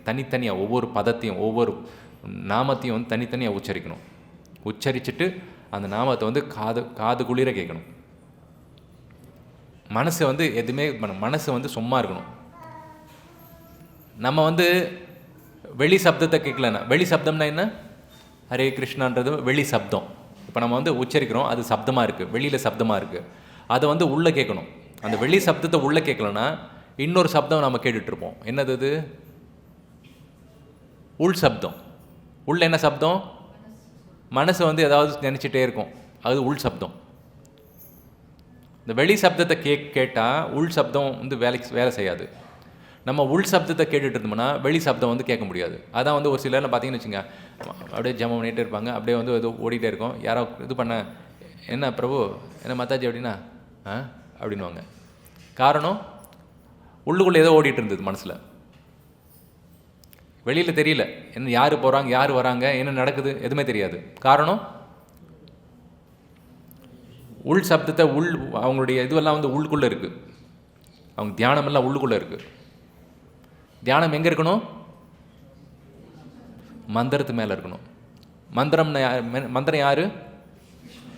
தனித்தனியாக ஒவ்வொரு பதத்தையும் ஒவ்வொரு நாமத்தையும் வந்து தனித்தனியாக உச்சரிக்கணும். உச்சரிச்சுட்டு அந்த நாமத்தை வந்து காது குளிர கேட்கணும். மனசு வந்து எதுவுமே மனசு வந்து சும்மா இருக்கணும். நம்ம வந்து வெளி சப்தத்தை கேட்கலன்னா, வெளி சப்தம்னா என்ன, ஹரே கிருஷ்ணான்றது வெளி சப்தம். இப்போ நம்ம வந்து உச்சரிக்கிறோம், அது சப்தமாக இருக்குது, வெளியில் சப்தமாக இருக்குது, அதை வந்து உள்ளே கேட்கணும். அந்த வெளி சப்தத்தை உள்ளே கேட்கலன்னா இன்னொரு சப்தம் நம்ம கேட்டுட்ருப்போம். என்னது அது, உள் சப்தம். உள்ள என்ன சப்தம், மனசு வந்து ஏதாவது நினச்சிட்டே இருக்கும், அது உள் சப்தம். இந்த வெளி சப்தத்தை கேட்டால் உள் சப்தம் வந்து வேலை செய்யாது. நம்ம உள் சப்தத்தை கேட்டுட்டு இருந்தோம்னா வெளி சப்தம் வந்து கேட்க முடியாது. அதான் வந்து ஒரு சிலர்லாம் பார்த்தீங்கன்னு வச்சுங்க, அப்படியே ஜபம் பண்ணிகிட்டே இருப்பாங்க, அப்படியே வந்து ஏதோ ஓடிட்டே இருக்கும். யாரோ இது பண்ண, என்ன பிரபு என்ன மத்தாஜி அப்படின்னா அப்படின்வாங்க. காரணம், உள்ளுக்குள்ளே ஏதோ ஓடிட்டு இருந்தது மனசில், வெளியில் தெரியல. என்ன யார் போகிறாங்க யார் வராங்க என்ன நடக்குது எதுவுமே தெரியாது. காரணம், உள் சப்தத்தை அவங்களுடைய இதுவெல்லாம் வந்து உள்ளுக்குள்ளே இருக்குது. அவங்க தியானமெல்லாம் உள்ளுக்குள்ளே இருக்குது. தியானம் எங்கே இருக்கணும், மந்திரத்து மேலே இருக்கணும். மந்திரம் யார்,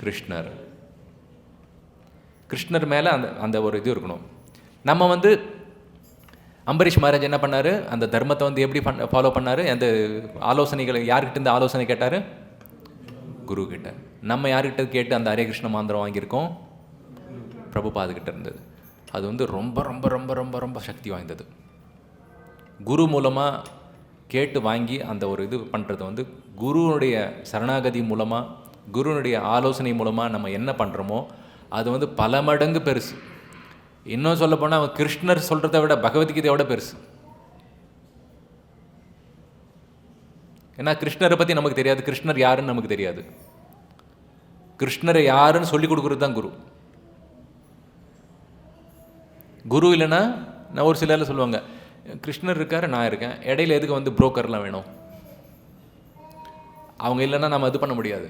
கிருஷ்ணர். கிருஷ்ணர் மேலே அந்த ஒரு இது இருக்கணும். நம்ம வந்து அம்பரீஷ் மகாராஜ் என்ன பண்ணார், அந்த தர்மத்தை வந்து எப்படி ஃபாலோ பண்ணார், அந்த ஆலோசனைகளை யார்கிட்ட இந்த ஆலோசனை கேட்டார், குரு கிட்ட. நம்ம யார்கிட்ட கேட்டு அந்த ஹரே கிருஷ்ண மந்திரம் வாங்கியிருக்கோம், பிரபுபாதுகிட்ட இருந்தது. அது வந்து ரொம்ப ரொம்ப ரொம்ப ரொம்ப ரொம்ப சக்தி வாய்ந்தது. குரு மூலமாக கேட்டு வாங்கி அந்த ஒரு இது பண்ணுறது வந்து குருனுடைய சரணாகதி மூலமாக, குருனுடைய ஆலோசனை மூலமாக நம்ம என்ன பண்ணுறோமோ அது வந்து பல மடங்கு பெருசு. இன்னும் சொல்ல போனால் அவன் கிருஷ்ணர் சொல்கிறத விட பகவத்கீதையோட பெருசு. ஏன்னா கிருஷ்ணரை பற்றி நமக்கு தெரியாது, கிருஷ்ணர் யாருன்னு நமக்கு தெரியாது. கிருஷ்ணரை யாருன்னு சொல்லிக் கொடுக்குறது தான் குரு. குரு இல்லைன்னா நான் ஒரு சிலரில் சொல்லுவாங்க, கிருஷ்ணர் இருக்கார், நான் இருக்கேன், இடையில எதுக்கு வந்து புரோக்கர்லாம் வேணும்? அவங்க இல்லைன்னா நம்ம இது பண்ண முடியாது.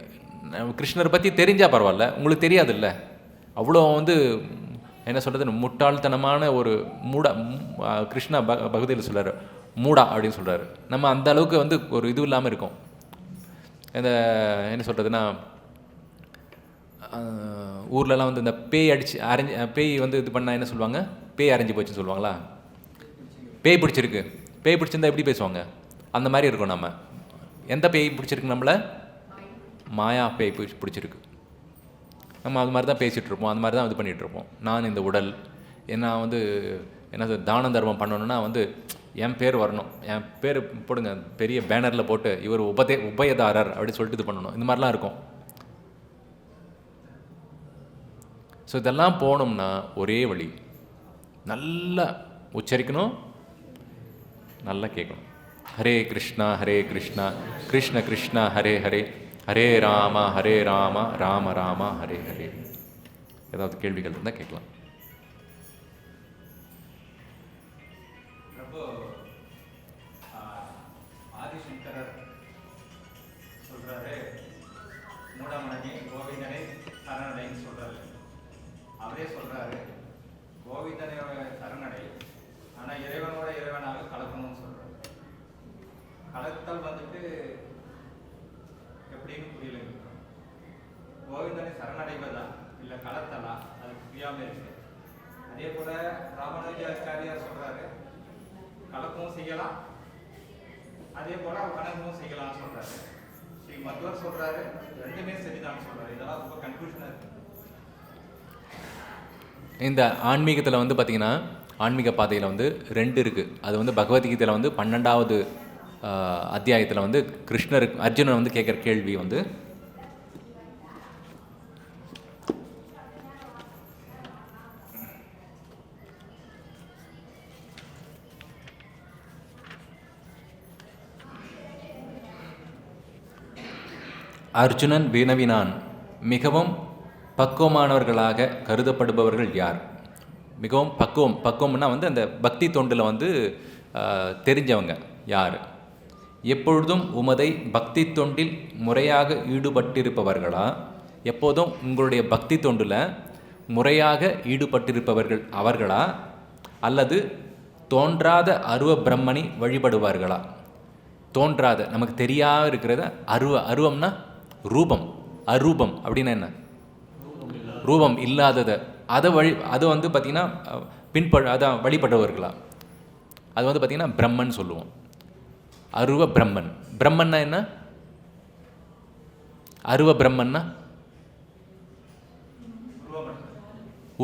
கிருஷ்ணரை பற்றி தெரிஞ்சால் பரவாயில்ல, உங்களுக்கு தெரியாதுல்ல. அவ்வளோ வந்து என்ன சொல்கிறது, முட்டாள்தனமான ஒரு மூடா. கிருஷ்ணா பகவதியில் சொல்கிறார், மூடா அப்படின்னு சொல்கிறாரு. நம்ம அந்த அளவுக்கு வந்து ஒரு இது இல்லாமல் இருக்கோம். இந்த என்ன சொல்கிறதுனா, ஊர்லலாம் வந்து இந்த பேய் பேய் வந்து இது பண்ணால் என்ன சொல்லுவாங்க, பேய் அரைஞ்சி போச்சுன்னு சொல்லுவாங்களா? பேய் பிடிச்சிருக்கு, பேய் பிடிச்சிருந்தா எப்படி பேசுவாங்க? அந்த மாதிரி இருக்கும். நம்ம எந்த பேய் பிடிச்சிருக்கு? நம்மளை மாயா பேய் பிடிச்சிருக்கு. நம்ம அது மாதிரி தான் பேசிகிட்டு இருப்போம், அந்த மாதிரி தான் இது பண்ணிகிட்ருப்போம். நான் இந்த உடல் என்ன வந்து என்ன தான தர்மம் பண்ணணுன்னா வந்து என் பேர் வரணும், என் பேர் போடுங்க பெரிய பேனரில் போட்டு, இவர் உபயதாரர் அப்படின்னு சொல்லிட்டு இது பண்ணணும். இந்த மாதிரிலாம் இருக்கும். ஸோ இதெல்லாம் போகணும்னா ஒரே வழி, நல்லா உச்சரிக்கணும், நல்லா கேட்கணும். ஹரே கிருஷ்ணா ஹரே கிருஷ்ணா கிருஷ்ண கிருஷ்ணா ஹரே ஹரே, ஹரே ராமா ராம ராம ஹரே ஹரே. ஏதாவது கேள்விகள் இருந்தால் கேட்கலாம். ஆதிசங்கரர் சொல்றாரு, மூடமணி கோவிந்தனை சரணடைன்னு சொல்றாரு. அவரே சொல்றாரு, கோவிந்தனை சரணடை, ஆனால் இறைவனோட இறைவனாக கலக்கணும்னு சொல்றாரு. கலத்தல் வந்துட்டு எப்படின்னு புரியல. கோவிந்தனை சரணடைவதா இல்லை கலத்தலா, அது புரியாமல் இருக்கு. அதே போல ராமானுஜாச்சாரியார் சொல்றாரு, கலக்கவும் செய்யலாம், அதே போல வணக்கமும் செய்யலாம்னு சொல்றாரு. ஸ்ரீ மத்வர் சொல்றாரு ரெண்டுமே சரிதான் சொல்றாரு. இதெல்லாம் ரொம்ப கன்ஃபியூஷனாக இருக்கு. இந்த ஆன்மீகத்தில் வந்து பார்த்திங்கன்னா, ஆன்மீக பாதையில் வந்து 2 இருக்குது. அது வந்து பகவத்கீதையில் வந்து 12வது அத்தியாயத்தில் வந்து கிருஷ்ணருக்கு அர்ஜுனன் வந்து கேட்குற கேள்வி வந்து, அர்ஜுனன் வினவினான், மிகவும் பக்குவமானவர்களாக கருதப்படுபவர்கள் யார்? மிகவும் பக்குவம்னா வந்து அந்த பக்தி தொண்டில் வந்து தெரிஞ்சவங்க யார்? எப்பொழுதும் உமதை பக்தி தொண்டில் முறையாக ஈடுபட்டிருப்பவர்களா? எப்போதும் உங்களுடைய பக்தி தொண்டில் முறையாக ஈடுபட்டிருப்பவர்கள் அவர்களா? அல்லது தோன்றாத அருவ பிரம்மனை வழிபடுவார்களா? தோன்றாத, நமக்கு தெரியாத இருக்கிறத அருவம்னா ரூபம், அரூபம் அப்படின்னா என்ன? ரூபம் இல்லாததை அது வந்து பார்த்திங்கன்னா அதான் வழிபடுவர்களா? அது வந்து பார்த்திங்கன்னா பிரம்மன் சொல்லுவோம். அருவ பிரம்மன். பிரம்மன்னா என்ன? அருவ பிரம்மன்னா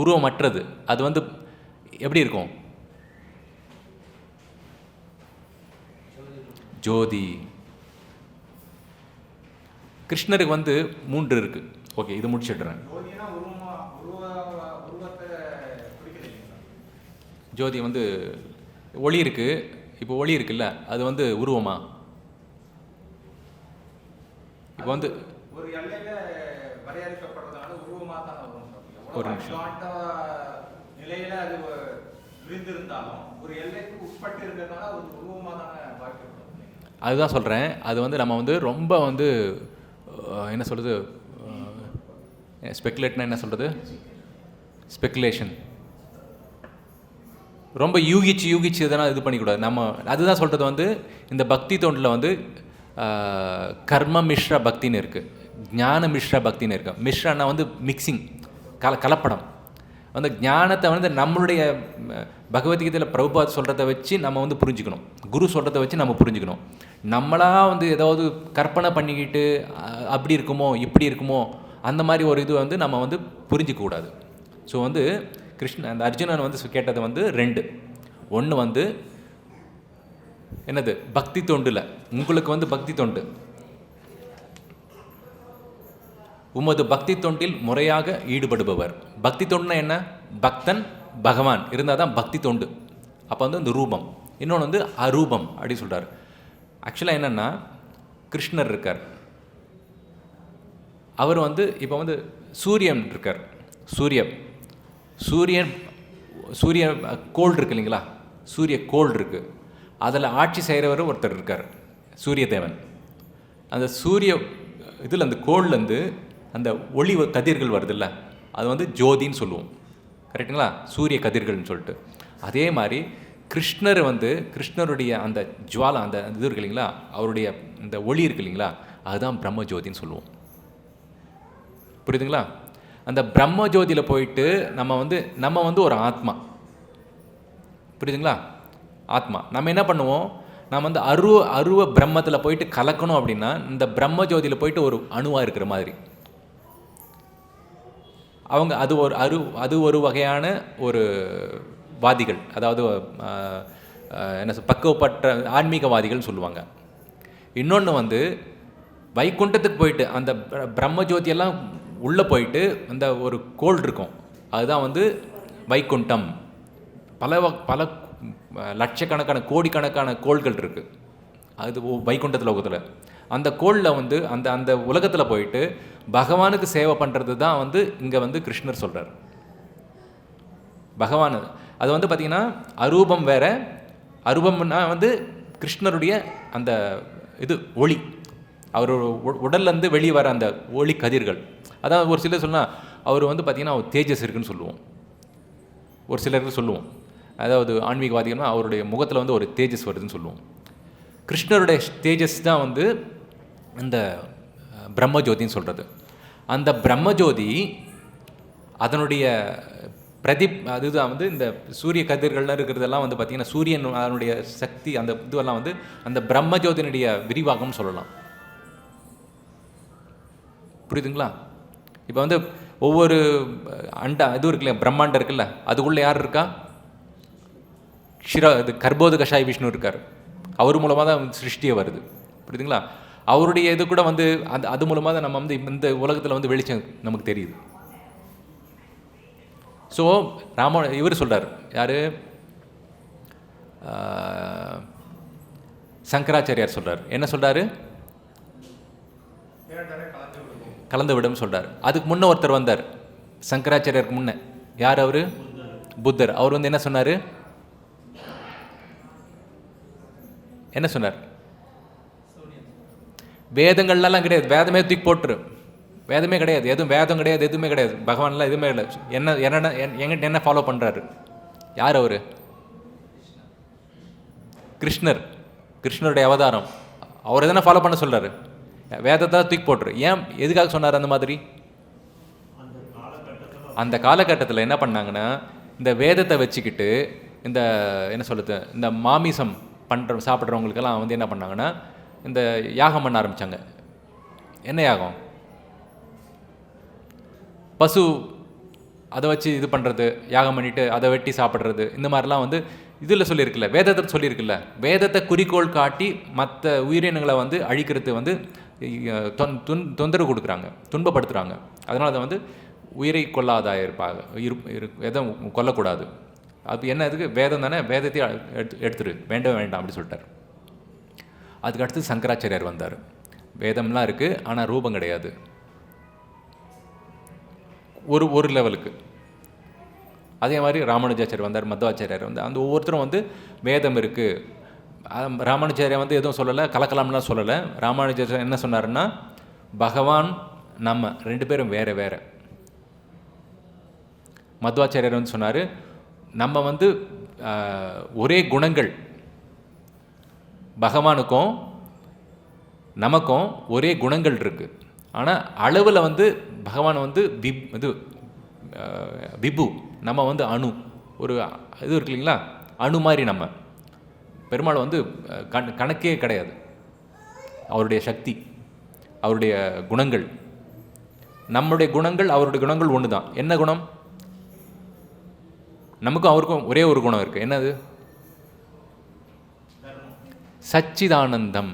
உருவமற்றது. அது வந்து எப்படி இருக்கும்? ஜோதி. கிருஷ்ணருக்கு வந்து 3 இருக்குது. ஓகே, இது முடிச்சிடுறேன். ஜோதி வந்து ஒளி இருக்குது. இப்போ ஒளி இருக்குல்ல, அது வந்து உருவமா? இப்போ வந்து ஒரு எல்லையில வரையறுக்கப்படுறதுனால உருவமா தான் வரும். ஒரு நிமிஷம். நிலையில அது விரிந்திருந்தாலும் ஒரு எல்லைக்கு உட்பட்டு இருக்கிறதுனால ஒரு உருவமா தான் பார்க்கப்படும். அதுதான் சொல்கிறேன். அது வந்து நம்ம வந்து ரொம்ப வந்து என்ன சொல்கிறது, ஸ்பெக்குலேட்னா என்ன சொல்கிறது, ஸ்பெக்குலேஷன், ரொம்ப யூகிச்சு இதெல்லாம் இது பண்ணிக்கூடாது. நம்ம அதுதான் சொல்கிறது. வந்து இந்த பக்தி தொண்டில் வந்து கர்ம மிஸ்ர பக்தின்னு இருக்குது, ஞான மிஸ்ர பக்தின்னு இருக்குது. மிஸ்ரன்னா வந்து மிக்சிங், கலப்படம். அந்த ஞானத்தை வந்து நம்மளுடைய பகவத்கீதையில் பிரபுபாத் சொல்கிறத வச்சு நம்ம வந்து புரிஞ்சுக்கணும், குரு சொல்கிறத வச்சு நம்ம புரிஞ்சுக்கணும். நம்மளாக வந்து ஏதாவது கற்பனை பண்ணிக்கிட்டு அப்படி இருக்குமோ இப்படி இருக்குமோ அந்த மாதிரி ஒரு இது வந்து நம்ம வந்து புரிஞ்சிக்கக்கூடாது. ஸோ வந்து அந்த அர்ஜுனன் வந்து கேட்டது வந்து 2. ஒன்று வந்து என்னது, பக்தி தொண்டில் உங்களுக்கு வந்து பக்தி தொண்டு, உமது பக்தி தொண்டில் முறையாக ஈடுபடுபவர். பக்தி தொண்டுனா என்ன? பக்தன் பகவான் இருந்தால் தான் பக்தி தொண்டு. அப்போ வந்து இந்த ரூபம். இன்னொன்று வந்து அரூபம் அப்படின்னு சொல்கிறார். ஆக்சுவலாக என்னென்னா, கிருஷ்ணர் இருக்கார். அவர் வந்து இப்போ வந்து சூரியன் இருக்கார். சூரியன் கோள் இருக்கு இல்லைங்களா, சூரிய கோள் இருக்குது, அதில் ஆட்சி செய்கிறவர் ஒருத்தர் இருக்கார், சூரிய தேவன். அந்த சூரிய இதில் அந்த கோள்லேருந்து அந்த ஒளி கதிர்கள் வருதில்ல, அது வந்து ஜோதின்னு சொல்லுவோம், கரெக்டுங்களா, சூரிய கதிர்கள்னு சொல்லிட்டு. அதே மாதிரி கிருஷ்ணர் வந்து கிருஷ்ணருடைய அந்த ஜுவாலா, அந்த இது இருக்கு இல்லைங்களா, அவருடைய இந்த ஒளி இருக்கு இல்லைங்களா, அதுதான் பிரம்ம ஜோதின்னு சொல்லுவோம். புரியுதுங்களா? அந்த பிரம்ம ஜோதியில் போயிட்டு நம்ம வந்து ஒரு ஆத்மா, புரியுதுங்களா, ஆத்மா. நம்ம என்ன பண்ணுவோம், நம்ம வந்து அருவ பிரம்மத்தில் போயிட்டு கலக்கணும் அப்படின்னா இந்த பிரம்ம ஜோதியில் போயிட்டு ஒரு அணுவாக இருக்கிற மாதிரி அவங்க அது ஒரு வகையான ஒரு வாதிகள், அதாவது என்ன பக்குவப்பட்ட ஆன்மீகவாதிகள்னு சொல்லுவாங்க. இன்னொன்று வந்து வைகுண்டத்துக்கு போயிட்டு அந்த பிரம்ம ஜோதியெல்லாம் உள்ளே போயிட்டு அந்த ஒரு கோள் இருக்கும், அதுதான் வந்து வைகுண்டம். பல லட்சக்கணக்கான கோடிக்கணக்கான கோள்கள் இருக்குது அது வைகுண்டத்தில் லோகத்தில். அந்த கோளில் வந்து அந்த உலகத்தில் போயிட்டு பகவானுக்கு சேவை பண்ணுறது தான் வந்து இங்கே வந்து கிருஷ்ணர் சொல்கிறார். பகவான் அது வந்து பார்த்திங்கன்னா அரூபம் வேறு, அரூபம்னா வந்து கிருஷ்ணருடைய அந்த இது ஒளி, அவர் உடல்லேருந்து வெளியே வர அந்த ஒளி கதிர்கள். அதாவது ஒரு சிலர் சொன்னால் அவர் வந்து பார்த்திங்கன்னா அவர் தேஜஸ் இருக்குன்னு சொல்லுவோம், ஒரு சிலருக்கு சொல்லுவோம். அதாவது ஆன்மீகவாதிகள்னா அவருடைய முகத்தில் வந்து ஒரு தேஜஸ் வருதுன்னு சொல்லுவோம். கிருஷ்ணருடைய தேஜஸ் தான் வந்து இந்த பிரம்மஜோதின்னு சொல்கிறது. அந்த பிரம்மஜோதி அதனுடைய அதுதான் வந்து இந்த சூரிய கதிர்கள்லாம் இருக்கிறதெல்லாம் வந்து பார்த்திங்கன்னா சூரியன் அதனுடைய சக்தி, அந்த இதுவெல்லாம் வந்து அந்த பிரம்மஜோதியினுடைய விரிவாகம்னு சொல்லலாம். புரியுதுங்களா? இப்போ வந்து ஒவ்வொரு இது இருக்குல்ல, பிரம்மாண்டம் இருக்குல்ல, அதுக்குள்ளே யார் இருக்கா, இது கர்ப்போத கஷாய் விஷ்ணு இருக்கார், அவர் மூலமாக தான் சிருஷ்டியே வருது. புரியுதுங்களா? அவருடைய இது கூட வந்து அது மூலமாக தான் நம்ம வந்து இந்த உலகத்தில் வந்து வெளிச்சம் நமக்கு தெரியுது. ஸோ இவர் சொல்கிறார், யார், சங்கராச்சாரியார் சொல்கிறார். என்ன சொல்கிறாரு, கலந்து விடும் சொல்கிறார். அதுக்கு முன்னே ஒருத்தர் வந்தார் சங்கராச்சாரியாருக்கு முன்னே, யார் அவர், புத்தர். அவர் வந்து என்ன சொன்னார், என்ன சொன்னார், வேதங்கள்லாம் கிடையாது, வேதமே தூக்கி போட்டுரு, வேதமே கிடையாது, எதுவும் வேதம் கிடையாது, எதுவுமே கிடையாது, பகவான்லாம் எதுவுமே இல்லை, எங்கிட்ட என்ன ஃபாலோ பண்ணுறாரு, யார் அவர், கிருஷ்ணருடைய அவதாரம், அவர் எதனா ஃபாலோ பண்ண சொல்கிறாரு, வேதத்தை தூக்கி போட்டுரு. ஏன், எதுக்காக சொன்னார் அந்த மாதிரி? அந்த காலகட்டத்தில் என்ன பண்ணாங்கன்னா, இந்த வேதத்தை வச்சுக்கிட்டு இந்த என்ன சொல்லுது, இந்த மாமிசம் சாப்பிட்றவங்களுக்கெல்லாம் வந்து என்ன பண்ணாங்கன்னா இந்த யாகம் பண்ண ஆரம்பித்தாங்க. என்ன யாகம், பசு அதை வச்சு இது பண்ணுறது, யாகம் பண்ணிவிட்டு அதை வெட்டி சாப்பிட்றது, இந்த மாதிரிலாம் வந்து இதில் சொல்லியிருக்குல்ல, வேதத்தை சொல்லியிருக்குல்ல. வேதத்தை குறிக்கோள் காட்டி மற்ற உயிரினங்களை வந்து அழிக்கிறது வந்து தொந்தரவு கொடுக்குறாங்க, துன்பப்படுத்துகிறாங்க. அதனால் அதை வந்து உயிரை கொல்லாதாய இருப்பாங்க, எதுவும் கொல்லக்கூடாது. அது என்ன, இதுக்கு வேதம் தானே, வேதத்தை எடுத்துரு, வேண்டாம் அப்படி சொல்லிட்டார். அதுக்கு அடுத்து சங்கராச்சாரியார் வந்தார். வேதம்லாம் இருக்குது, ஆனால் ரூபம் கிடையாது, ஒரு லெவலுக்கு. அதே மாதிரி ராமானுஜாச்சாரியர் வந்தார், மத்வாச்சாரியார் வந்து, அந்த ஒவ்வொருத்தரும் வந்து வேதம் இருக்குது. ராமானுஜாச்சாரியார் வந்து எதுவும் சொல்லலை, கலக்கலாம்லாம் சொல்லலை. ராமானுஜாச்சாரியர் என்ன சொன்னாருன்னா, பகவான் நம்ம ரெண்டு பேரும் வேறு வேறு. மத்வாச்சாரியார் வந்து சொன்னார், நம்ம வந்து ஒரே குணங்கள், பகவானுக்கும் நமக்கும் ஒரே குணங்கள் இருக்குது, ஆனால் அளவில் வந்து பகவான் வந்து விபு, நம்ம வந்து அணு, ஒரு இது இருக்கு இல்லைங்களா, அணு மாதிரி. நம்ம பெருமாள் வந்து கணக்கே கிடையாது, அவருடைய சக்தி, அவருடைய குணங்கள். நம்முடைய குணங்கள் அவருடைய குணங்கள் ஒன்று தான். என்ன குணம், நமக்கும் அவருக்கும் ஒரே ஒரு குணம் இருக்குது, என்னது, சச்சிதானந்தம்,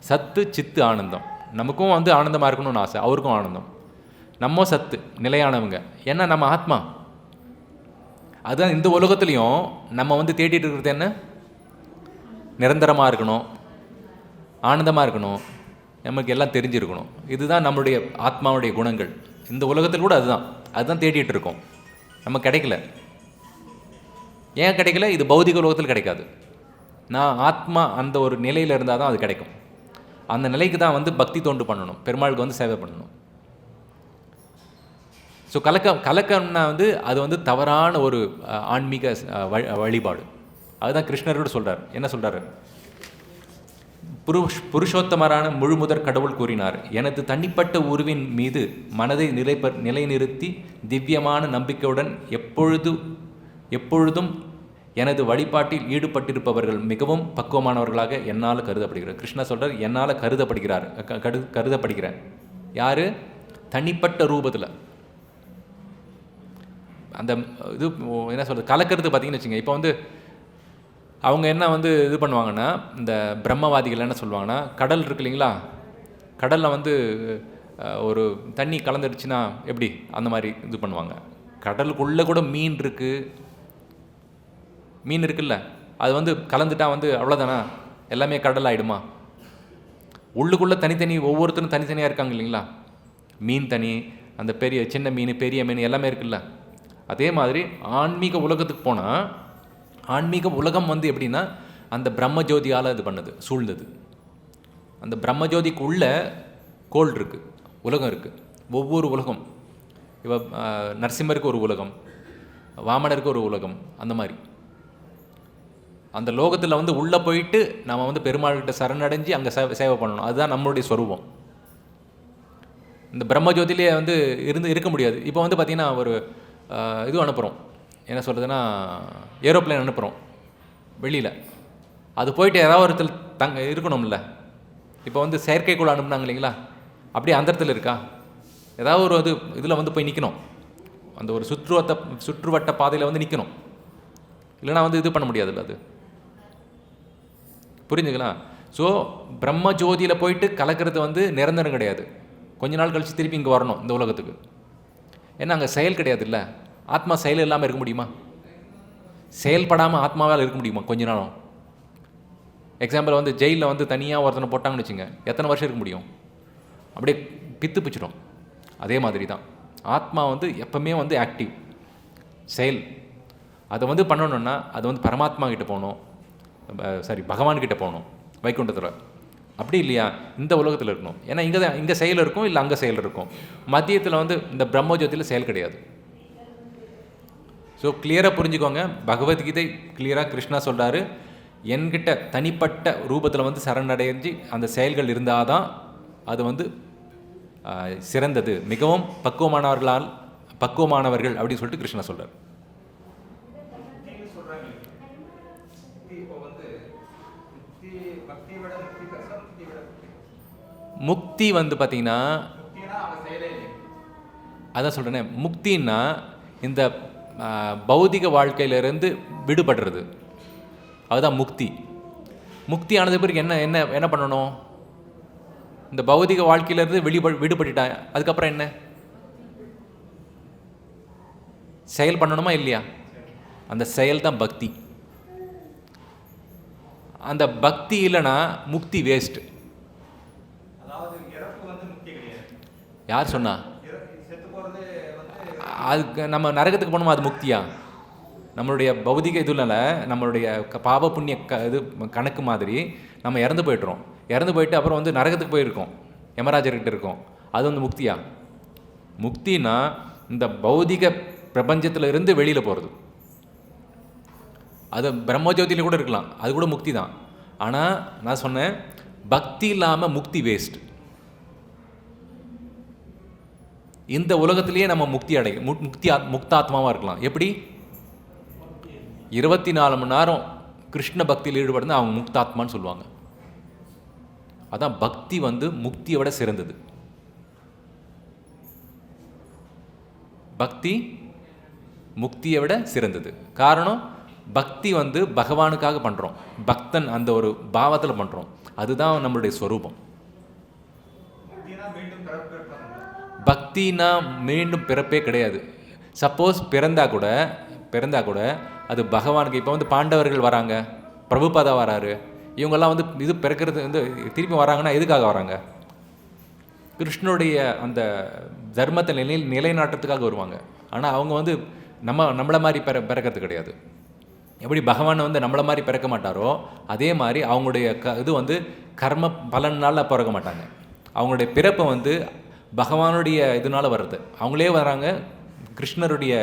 சத்து சித்து ஆனந்தம். நமக்கும் வந்து ஆனந்தமாக இருக்கணும்னு ஆசை, அவருக்கும் ஆனந்தம். நம்ம சத்து நிலையானவங்க, ஏன்னா நம்ம ஆத்மா. அதுதான் இந்த உலகத்துலேயும் நம்ம வந்து தேடிட்டு இருக்கிறது என்ன, நிரந்தரமாக இருக்கணும், ஆனந்தமாக இருக்கணும், நமக்கு எல்லாம் தெரிஞ்சிருக்கணும். இதுதான் நம்மளுடைய ஆத்மாவுடைய குணங்கள். இந்த உலகத்தில் கூட அதுதான் தேடிட்டு இருக்கோம். நம்ம கிடைக்கல. ஏன் கிடைக்கல? இது பௌதிக உலகத்தில் கிடைக்காது. நான் ஆத்மா அந்த ஒரு நிலையில் இருந்தால் தான் அது கிடைக்கும். அந்த நிலைக்கு தான் வந்து பக்தி தொண்டு பண்ணணும், பெருமாளுக்கு வந்து சேவை பண்ணணும். ஸோ கலக்கம்னா வந்து அது வந்து தவறான ஒரு ஆன்மீக வழிபாடு. அதுதான் கிருஷ்ணரோடு சொல்கிறார். என்ன சொல்கிறாரு? புருஷோத்தமரான முழுமுதற் கடவுள் கூறினார், எனது தனிப்பட்ட உருவின் மீது மனதை நிலைநிறுத்தி திவ்யமான நம்பிக்கையுடன் எப்பொழுதும் எனது வழிபாட்டில் ஈடுபட்டிருப்பவர்கள் மிகவும் பக்குவமானவர்களாக என்னால் கருதப்படுகிறார். கிருஷ்ணா சொல்கிறார், என்னால் கருதப்படுகிறார். யார்? தனிப்பட்ட ரூபத்தில். அந்த இது என்ன சொல்கிறது, கலக்கிறது பார்த்திங்கன்னு வச்சுங்க. இப்போ வந்து அவங்க என்ன வந்து இது பண்ணுவாங்கன்னா, இந்த பிரம்மவாதிகள் என்ன சொல்லுவாங்கன்னா, கடல் இருக்கு இல்லைங்களா, கடலில் வந்து ஒரு தண்ணி கலந்துடுச்சுன்னா எப்படி அந்த மாதிரி இது பண்ணுவாங்க. கடலுக்குள்ளே கூட மீன் இருக்குல்ல, அது வந்து கலந்துட்டா வந்து அவ்வளோதானா, எல்லாமே கடல் ஆகிடுமா? உள்ளுக்குள்ளே தனித்தனி ஒவ்வொருத்தரும் தனித்தனியாக இருக்காங்க இல்லைங்களா. மீன் தனி, அந்த சின்ன மீன் பெரிய மீன் எல்லாமே இருக்குல்ல. அதே மாதிரி ஆன்மீக உலகத்துக்கு போனால், ஆன்மீக உலகம் வந்து எப்படின்னா அந்த பிரம்மஜோதியால் இது பண்ணுது, சூழ்ந்தது. அந்த பிரம்மஜோதிக்கு உள்ள கோள் இருக்குது, உலகம் இருக்குது. ஒவ்வொரு உலகம், இப்போ நரசிம்மருக்கு ஒரு உலகம், வாமனருக்கு ஒரு உலகம், அந்த மாதிரி அந்த லோகத்தில் வந்து உள்ளே போயிட்டு நம்ம வந்து பெருமாள்கிட்ட சரணடைஞ்சு அங்கே சேவை பண்ணணும். அதுதான் நம்மளுடைய ஸ்வரூபம். இந்த பிரம்மஜோதியிலே வந்து இருக்க முடியாது. இப்போ வந்து பார்த்திங்கன்னா ஒரு இது அனுப்புகிறோம், என்ன சொல்கிறதுன்னா ஏரோப்ளேன் அனுப்புகிறோம் வெளியில். அது போயிட்டு ஏதாவது ஒரு இடத்துல இருக்கணும்ல. இப்போ வந்து செயற்கைக்குள்ள அனுப்புனாங்க இல்லைங்களா, அப்படியே அந்த இடத்துல இருக்கா? ஏதாவது ஒரு இதில் வந்து போய் நிற்கணும், அந்த ஒரு சுற்றுவட்ட பாதையில் வந்து நிற்கணும். இல்லைனா வந்து இது பண்ண முடியாதுல்ல. அது புரிஞ்சுக்கலாம். ஸோ பிரம்மஜோதியில் போயிட்டு கலக்கிறது வந்து நிரந்தரம் கிடையாது. கொஞ்ச நாள் கழித்து திருப்பி இங்கே வரணும் இந்த உலகத்துக்கு. ஏன்னா அங்கே செயல் கிடையாது இல்லை. ஆத்மா செயல் இல்லாமல் இருக்க முடியுமா? செயல்படாமல் ஆத்மாவால் இருக்க முடியுமா கொஞ்ச நாளும்? எக்ஸாம்பிள் வந்து ஜெயிலில் வந்து தனியாக ஒருத்தனை போட்டாங்கன்னு வச்சுங்க, எத்தனை வருஷம் இருக்க முடியும்? அப்படியே பித்து பிச்சிடும். அதே மாதிரி தான் ஆத்மா வந்து எப்பவுமே வந்து ஆக்டிவ், செயல். அதை வந்து பண்ணணுன்னா அது வந்து பரமாத்மா கிட்ட போகணும், பகவான்கிட்ட போகணும், வைகுண்டத்தில். அப்படி இல்லையா இந்த உலகத்தில் இருக்கணும். ஏன்னா இங்கே செயல் இருக்கும், இல்லை அங்கே செயல் இருக்கும். மத்தியத்தில் வந்து இந்த பிரம்மஜோதியில் செயல் கிடையாது. ஸோ கிளியராக புரிஞ்சுக்கோங்க. பகவத்கீதை கிளியராக கிருஷ்ணா சொல்கிறாரு, என்கிட்ட தனிப்பட்ட ரூபத்தில் வந்து சரணடைஞ்சு அந்த செயல்கள் இருந்தால் தான் அது வந்து சிறந்தது, மிகவும் பக்குவமானவர்கள் அப்படின்னு சொல்லிட்டு கிருஷ்ணா சொல்கிறார். முக்தி வந்து பார்த்திங்கன்னா அதான் சொல்கிறேனே, முக்தின்னா இந்த பௌதிக வாழ்க்கையிலிருந்து விடுபடுறது, அதுதான் முக்தி. முக்தி ஆனது பிறகு என்ன பண்ணணும்? இந்த பௌதிக வாழ்க்கையிலேருந்து விடுபட்டுட்டா அதுக்கப்புறம் என்ன செயல் பண்ணணுமா இல்லையா? அந்த செயல் தான் பக்தி. அந்த பக்தி இல்லைன்னா முக்தி வேஸ்ட். யார் சொன்னா? அதுக்கு நம்ம நரகத்துக்கு போனோமா, அது முக்தியா? நம்மளுடைய பௌதிக இதுல நம்மளுடைய பாவ புண்ணிய இது கணக்கு மாதிரி நம்ம இறந்து போயிட்டு அப்புறம் வந்து நரகத்துக்கு போயிருக்கோம், யமராஜர்கிட்ட இருக்கோம். அது வந்து முக்தியா? முக்தினா இந்த பௌதிக பிரபஞ்சத்தில் இருந்து வெளியில் போகிறது. அது பிரம்மஜோதியில் கூட இருக்கலாம், அது கூட முக்தி தான். ஆனால் நான் சொன்னேன், பக்தி இல்லாமல் முக்தி வேஸ்ட். இந்த உலகத்திலேயே நம்ம முக்தாத்மாவாக இருக்கலாம். எப்படி? 24 மணி நேரம் கிருஷ்ண பக்தியில் ஈடுபடுறது அவங்க முக்தாத்மான்னு சொல்லுவாங்க. அதான் பக்தி வந்து முக்தியை விட சிறந்தது. பக்தி முக்தியை விட சிறந்தது. காரணம், பக்தி வந்து பகவானுக்காக பண்ணுறோம், பக்தன் அந்த ஒரு பாவத்தில் பண்ணுறோம். அதுதான் நம்மளுடைய ஸ்வரூபம். பக்தினா மீண்டும் பிறப்பே கிடையாது. சப்போஸ் பிறந்தா கூட அது பகவானுக்கு. இப்போ வந்து பாண்டவர்கள் வராங்க, பிரபுபாதா வராரு, இவங்கெல்லாம் வந்து இது பிறக்கிறது வந்து திருப்பி வராங்கன்னா எதுக்காக வராங்க? கிருஷ்ணனுடைய அந்த தர்மத்தை நிலைநாட்டுறதுக்காக வருவாங்க. ஆனால் அவங்க வந்து நம்மளை மாதிரி பிறக்கிறது கிடையாது. எப்படி பகவான் வந்து நம்மளை மாதிரி பிறக்க மாட்டாரோ அதே மாதிரி அவங்களுடைய இது வந்து கர்ம பலனால் பிறக்க மாட்டாங்க. அவங்களுடைய பிறப்பை வந்து பகவானுடைய இதனால வர்றது. அவங்களே வராங்க, கிருஷ்ணருடைய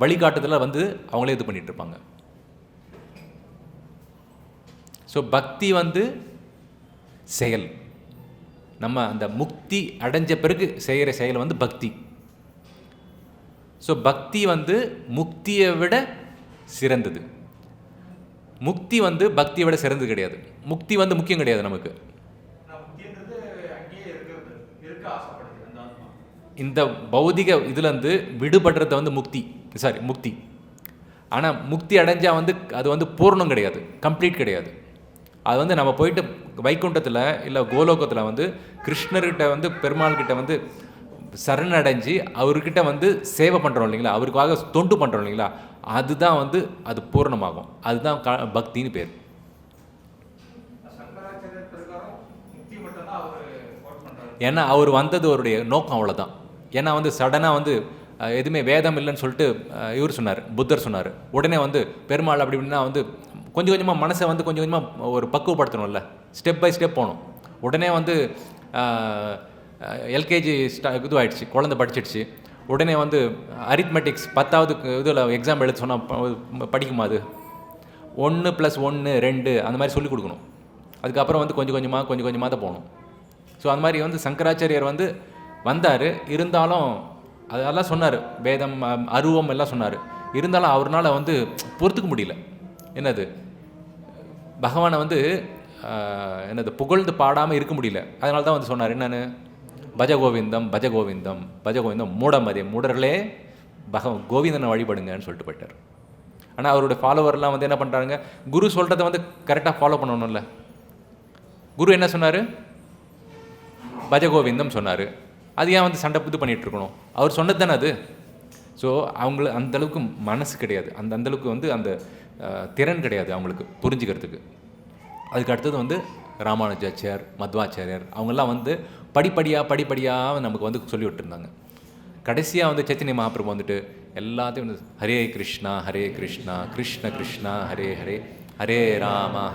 வழிகாட்டுதலில் வந்து அவங்களே இது பண்ணிகிட்டு இருப்பாங்க. ஸோ பக்தி வந்து செயல். நம்ம அந்த முக்தி அடைஞ்ச பிறகு செய்கிற செயல் வந்து பக்தி. ஸோ பக்தி வந்து முக்தியை விட சிறந்தது. முக்தி வந்து பக்தியை விட சிறந்தது கிடையாது. முக்தி வந்து முக்கியம் கிடையாது நமக்கு. இந்த பௌதிக இதுலேருந்து விடுபடுறது வந்து முக்தி. ஆனால் முக்தி அடைஞ்சால் வந்து அது வந்து பூர்ணம் கிடையாது, கம்ப்ளீட் கிடையாது. அது வந்து நம்ம போயிட்டு வைகுண்டத்தில் இல்லை கோலோகத்தில் வந்து கிருஷ்ணர்கிட்ட வந்து பெருமாள்கிட்ட வந்து சரணடைஞ்சு அவர்கிட்ட வந்து சேவை பண்ணுறோம் இல்லைங்களா, அவருக்காக தொண்டு பண்ணுறோம் இல்லைங்களா, அதுதான் வந்து அது பூர்ணமாகும். அதுதான் பக்தின்னு பேர். ஏன்னா அவர் வந்தது அவருடைய நோக்கம், அவ்வளோதான். ஏன்னா வந்து சடனாக வந்து எதுவுமே வேதம் இல்லைன்னு சொல்லிட்டு இவர் சொன்னார், புத்தர் சொன்னார். உடனே வந்து பெருமாள் அப்படி இப்படின்னா வந்து கொஞ்சம் கொஞ்சமாக மனசை வந்து கொஞ்சம் கொஞ்சமாக ஒரு பக்குவப்படுத்தணும்ல, ஸ்டெப் பை ஸ்டெப் போகணும். உடனே வந்து எல்கேஜி இது ஆகிடுச்சு, குழந்தை படிச்சிடுச்சு. உடனே வந்து அரித்மெட்டிக்ஸ் 10வது இதில் எக்ஸாம் எழுத சொன்னால் படிக்குமா? அது 1 + 1 2 அந்த மாதிரி சொல்லிக் கொடுக்கணும். அதுக்கப்புறம் வந்து கொஞ்சம் கொஞ்சமாக தான் போகணும். ஸோ அந்த மாதிரி வந்து சங்கராச்சாரியார் வந்து வந்தார். இருந்தாலும் அதெல்லாம் சொன்னார், வேதம் அருவம் எல்லாம் சொன்னார். இருந்தாலும் அவரால் வந்து பொறுத்துக்க முடியல. என்னது பகவானை வந்து என்னது புகழ்ந்து பாடாமல் இருக்க முடியல. அதனால தான் வந்து சொன்னார் என்னென்னு, பஜகோவிந்தம் பஜகோவிந்தம் பஜகோவிந்தம் மூடர்களே கோவிந்தனை வழிபடுங்கன்னு சொல்லிட்டு போயிட்டார். ஆனால் அவருடைய ஃபாலோவர்லாம் வந்து என்ன பண்ணுறாங்க, குரு சொல்கிறத வந்து கரெக்டாக ஃபாலோ பண்ணணும்ல. குரு என்ன சொன்னார்? பஜகோவிந்தம் சொன்னார். அது ஏன் வந்து சண்டை இது பண்ணிகிட்டு இருக்கணும்? அவர் சொன்னது தானே அது. ஸோ அவங்களுக்கு அந்தளவுக்கு மனசு கிடையாது, அந்தளவுக்கு வந்து அந்த திறன் கிடையாது அவங்களுக்கு புரிஞ்சுக்கிறதுக்கு. அதுக்கு அடுத்தது வந்து ராமானுஜாச்சார், மத்வாச்சாரியார், அவங்கெல்லாம் வந்து படிப்படியாக நமக்கு வந்து சொல்லி விட்டுருந்தாங்க. கடைசியாக வந்து சைத்தன்ய மகாபிரபு வந்துட்டு எல்லாத்தையும் வந்து ஹரே கிருஷ்ணா கிருஷ்ண கிருஷ்ணா ஹரே ஹரே, ஹரே ராம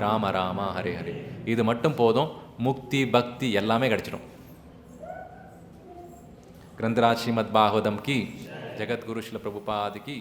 ராம ராம ஹரே ஹரே. இது மட்டும் போதும், முக்தி பக்தி எல்லாமே கிடச்சிடும். கிரந்தராஜ் ஸ்ரீமத் பாகவதம் கி, ஜெகத்குரு ஸ்ரீல பிரபுபாத் கி.